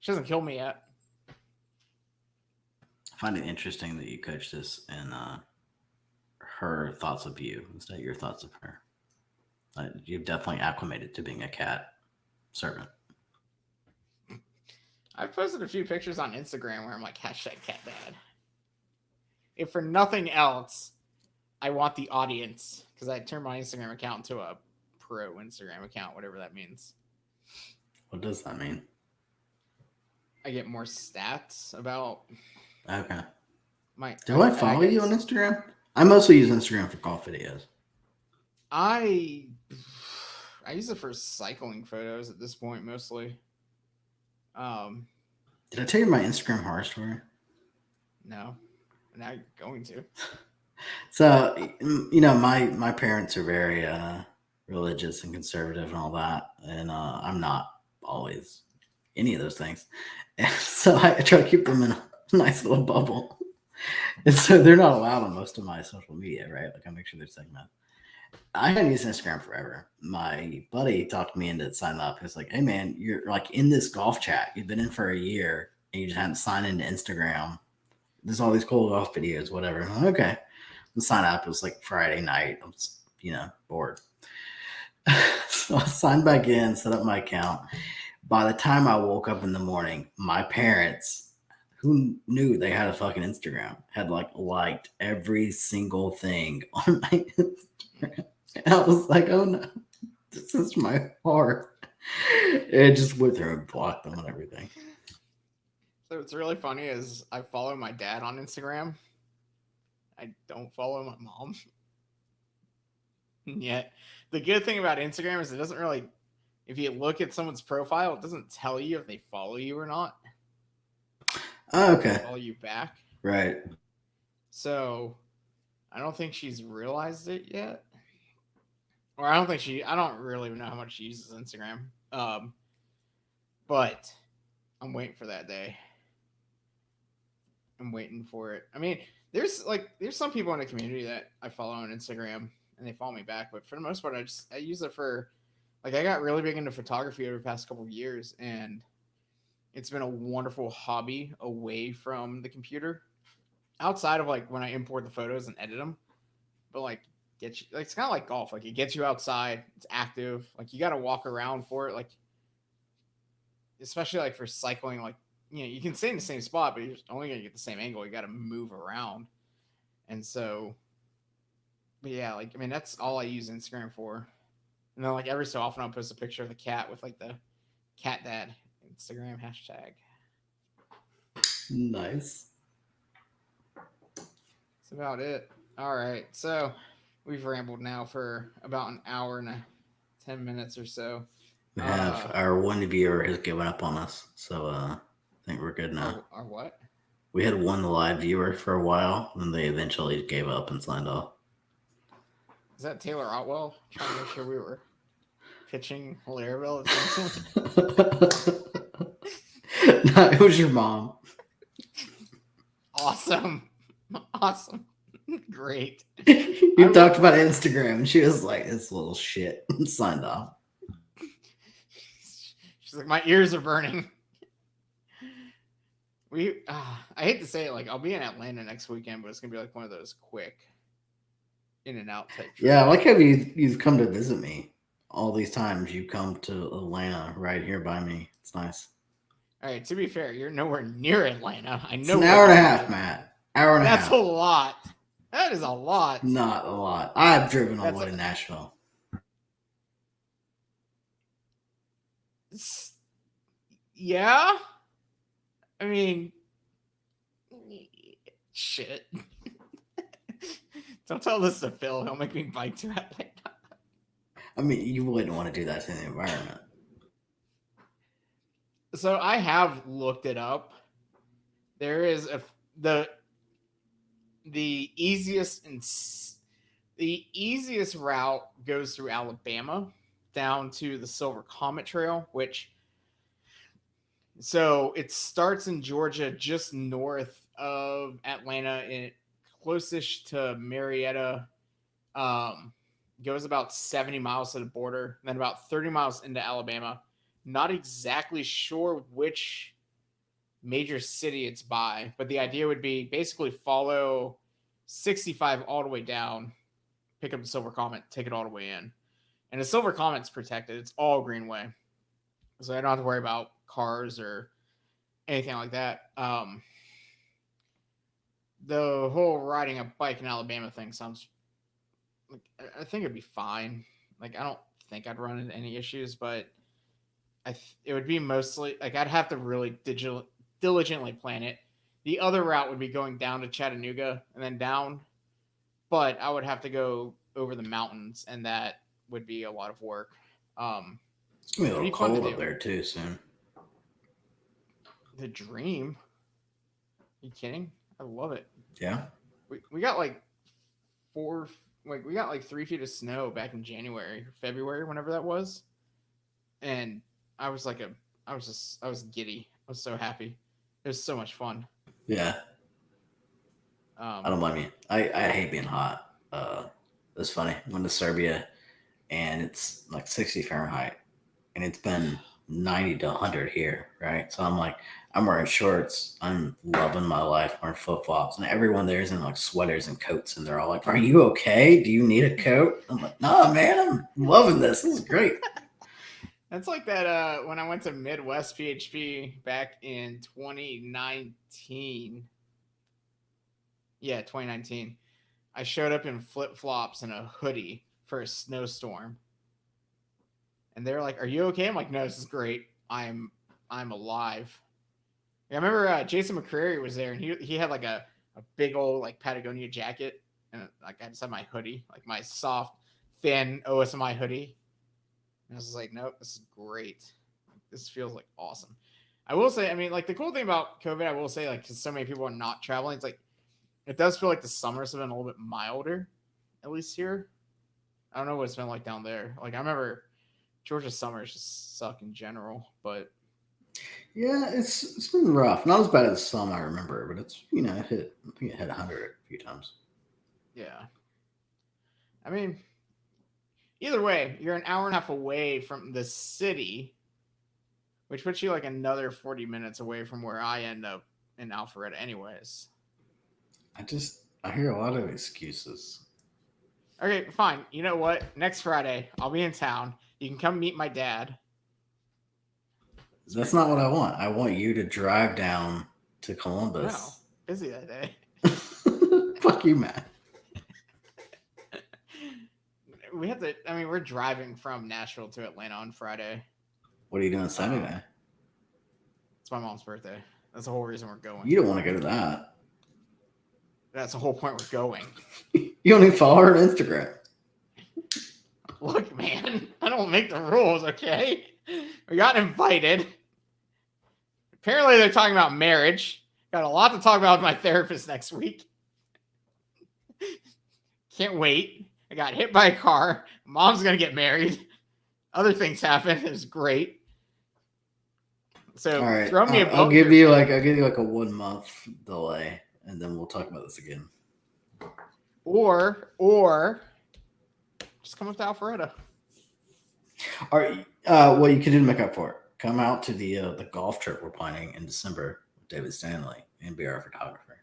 Speaker 1: She hasn't killed me yet.
Speaker 2: I find it interesting that you coach this and her thoughts of you instead of your thoughts of her. You've definitely acclimated to being a cat servant.
Speaker 1: I've posted a few pictures on Instagram where I'm like hashtag cat dad. If for nothing else, I want the audience, because I turned my Instagram account into a pro Instagram account, whatever that means.
Speaker 2: What does that mean?
Speaker 1: I get more stats about.
Speaker 2: Okay.
Speaker 1: Do
Speaker 2: I follow you on Instagram? I mostly use Instagram for golf videos.
Speaker 1: I use it for cycling photos at this point mostly.
Speaker 2: Did I tell you my Instagram horror story?
Speaker 1: No. Now you're going to.
Speaker 2: So, you know, my parents are very religious and conservative and all that, and I'm not always any of those things. And so I try to keep them in a nice little bubble. And so they're not allowed on most of my social media, right? Like I make sure they're segmented. I hadn't used Instagram forever. My buddy talked me into signing up. He was like, hey man, you're like in this golf chat. You've been in for a year and you just hadn't signed into Instagram. There's all these cool golf videos, whatever. I'm like, okay. And sign up. It was like Friday night. I was, bored. So I signed back in, set up my account. By the time I woke up in the morning, my parents, who knew they had a fucking Instagram, had like liked every single thing on my Instagram. And I was like, oh no, this is my heart. It just went through and blocked them and everything.
Speaker 1: So what's really funny is I follow my dad on Instagram. I don't follow my mom. And yet, the good thing about Instagram is it doesn't really, if you look at someone's profile, it doesn't tell you if they follow you or not.
Speaker 2: Oh, okay.
Speaker 1: They follow you back.
Speaker 2: Right.
Speaker 1: So I don't think she's realized it yet. Or I don't really know how much she uses Instagram. But I'm waiting for that day. I'm waiting for it. I mean, there's some people in the community that I follow on Instagram and they follow me back, but for the most part, I use it for, like, I got really big into photography over the past couple of years, and it's been a wonderful hobby away from the computer, outside of like when I import the photos and edit them. But like, it's kind of like golf. Like, it gets you outside. It's active. Like, you got to walk around for it. Like, especially like for cycling, like, you can stay in the same spot, but you're only going to get the same angle. You got to move around. And so, but yeah, like, I mean, that's all I use Instagram for. And then like every so often I'll post a picture of the cat with like the cat dad Instagram hashtag.
Speaker 2: Nice.
Speaker 1: That's about it. All right. So we've rambled now for about an hour and 10 minutes or so.
Speaker 2: We have our one viewer has given up on us. So I think we're good now.
Speaker 1: Our what?
Speaker 2: We had one live viewer for a while, and they eventually gave up and signed off.
Speaker 1: Is that Taylor Otwell trying to make sure we were pitching Hilaryville at the same time?
Speaker 2: No, it was your mom.
Speaker 1: Awesome. Awesome. Great.
Speaker 2: You talked about Instagram, and she was like, "This little shit," and signed off.
Speaker 1: She's like, my ears are burning. I hate to say it, like I'll be in Atlanta next weekend, but it's gonna be like one of those quick in and out type trips.
Speaker 2: Yeah, I like how you've come to visit me all these times. You come to Atlanta right here by me. It's nice.
Speaker 1: All right, to be fair, you're nowhere near Atlanta. I know
Speaker 2: it's an hour and a half, Matt. Hour and a half.
Speaker 1: That's a lot. That is a lot.
Speaker 2: Not a lot. I've driven all the way to Nashville.
Speaker 1: Yeah. I mean, shit. Don't tell this to Phil. He'll make me bike to Atlanta.
Speaker 2: I mean, you wouldn't want to do that to the environment.
Speaker 1: So I have looked it up. There is the easiest route goes through Alabama down to the Silver Comet Trail, so it starts in Georgia, just north of Atlanta, and closest to Marietta. Goes about 70 miles to the border, and then about 30 miles into Alabama. Not exactly sure which major city it's by, but the idea would be basically follow 65 all the way down, pick up the Silver Comet, take it all the way in. And the Silver Comet's protected. It's all greenway. So I don't have to worry about cars or anything like that. The whole riding a bike in Alabama thing sounds like, I think it'd be fine. Like, I don't think I'd run into any issues, but it would be mostly like I'd have to really diligently plan it. The other route would be going down to Chattanooga and then down, but I would have to go over the mountains, and that would be a lot of work.
Speaker 2: It's gonna be a little cold up there too soon.
Speaker 1: The dream. Are you kidding? I love it.
Speaker 2: Yeah.
Speaker 1: We got like 3 feet of snow back in January, February, whenever that was. And I was giddy. I was so happy. It was so much fun.
Speaker 2: Yeah. I don't mind you. I hate being hot. It's funny. I went to Serbia and it's like 60 Fahrenheit and it's been 90 to 100 here, right? So I'm wearing shorts. I'm loving my life, wearing flip-flops, and everyone there is in like sweaters and coats, and they're all like, "Are you okay? Do you need a coat?" I'm like, "Nah, man, I'm loving this. This is great."
Speaker 1: That's like that when I went to Midwest PHP back in 2019. Yeah, 2019. I showed up in flip-flops and a hoodie for a snowstorm. And they're like, "Are you okay?" I'm like, "No, this is great. I'm alive." I remember Jason McCreary was there, and he had like a big old like Patagonia jacket, and like I just had my hoodie, like my soft, thin OSMI hoodie. And I was just like, "Nope, this is great. This feels like awesome." I will say, I mean, like the cool thing about COVID, I will say, like, because so many people are not traveling, it's like it does feel like the summers have been a little bit milder, at least here. I don't know what it's been like down there. Like I remember Georgia summers just suck in general, but
Speaker 2: yeah, it's been rough. Not as bad as some I remember, but it's I think it hit 100 a few times.
Speaker 1: Yeah, I mean, either way, you're an hour and a half away from the city, which puts you like another 40 minutes away from where I end up in Alpharetta, anyways.
Speaker 2: I hear a lot of excuses.
Speaker 1: Okay, fine. You know what? Next Friday, I'll be in town. You can come meet my dad.
Speaker 2: That's not what I want. I want you to drive down to Columbus.
Speaker 1: No, busy that day.
Speaker 2: Fuck you, man.
Speaker 1: We have to. I mean, we're driving from Nashville to Atlanta on Friday.
Speaker 2: What are you doing Saturday?
Speaker 1: It's my mom's birthday. That's the whole reason we're going.
Speaker 2: You don't want to go to that.
Speaker 1: That's the whole point we're going.
Speaker 2: You don't even follow her on Instagram.
Speaker 1: Look, man, I don't make the rules, okay? We got invited. Apparently, they're talking about marriage. Got a lot to talk about with my therapist next week. Can't wait. I got hit by a car. Mom's gonna get married. Other things happen. It was great. So
Speaker 2: All right,
Speaker 1: throw me a
Speaker 2: I'll
Speaker 1: bone
Speaker 2: give
Speaker 1: here,
Speaker 2: you
Speaker 1: man.
Speaker 2: like a 1 month delay, and then we'll talk about this again.
Speaker 1: Or just come up to Alpharetta.
Speaker 2: All right, well, you can do to make up for it. Come out to the golf trip we're planning in December with David Stanley and be our photographer.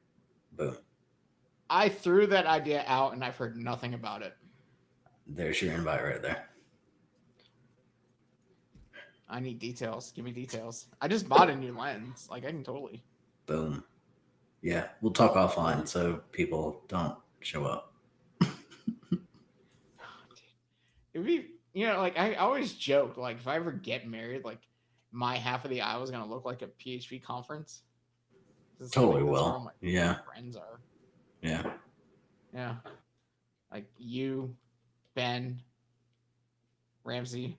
Speaker 2: Boom.
Speaker 1: I threw that idea out and I've heard nothing about it.
Speaker 2: There's your invite right there.
Speaker 1: I need details. Give me details. I just bought a new lens. Like I can totally.
Speaker 2: Boom. Yeah, we'll talk offline so people don't show up.
Speaker 1: It would be, like I always joke, like if I ever get married, like my half of the aisle is gonna look like a PHP conference.
Speaker 2: Totally
Speaker 1: that's where all
Speaker 2: will.
Speaker 1: my
Speaker 2: Yeah.
Speaker 1: friends are.
Speaker 2: Yeah.
Speaker 1: Yeah. Like you, Ben, Ramsey,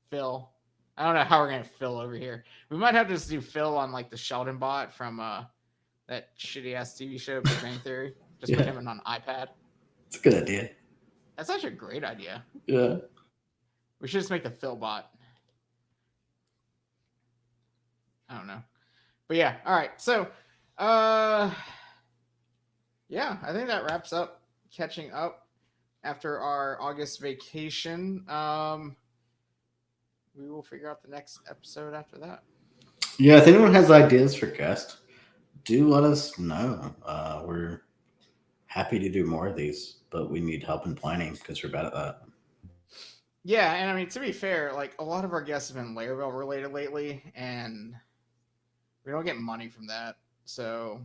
Speaker 1: Phil. I don't know how we're gonna Phil over here. We might have to just do Phil on like the Sheldon bot from that shitty ass TV show Big Bang Theory. Just put him in on iPad.
Speaker 2: It's a good idea.
Speaker 1: That's actually a great idea.
Speaker 2: Yeah.
Speaker 1: We should just make the Phil bot. I don't know. But yeah, all right. So yeah, I think that wraps up catching up after our August vacation. We will figure out the next episode after that.
Speaker 2: Yeah, if anyone has ideas for guests, do let us know. We're happy to do more of these, but we need help in planning because we're bad at that.
Speaker 1: Yeah, and I mean, to be fair, like a lot of our guests have been Laravel related lately, and we don't get money from that. So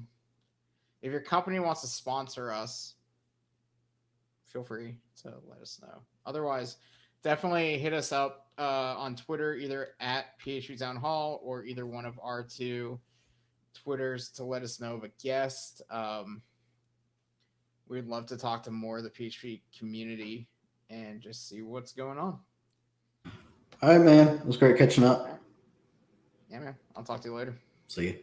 Speaker 1: if your company wants to sponsor us, feel free to let us know. Otherwise, definitely hit us up on Twitter, either at PHP Town Hall or either one of our two Twitters to let us know of a guest. We'd love to talk to more of the PHP community and just see what's going on.
Speaker 2: All right, man. It was great catching up.
Speaker 1: Yeah, man. I'll talk to you later.
Speaker 2: See you.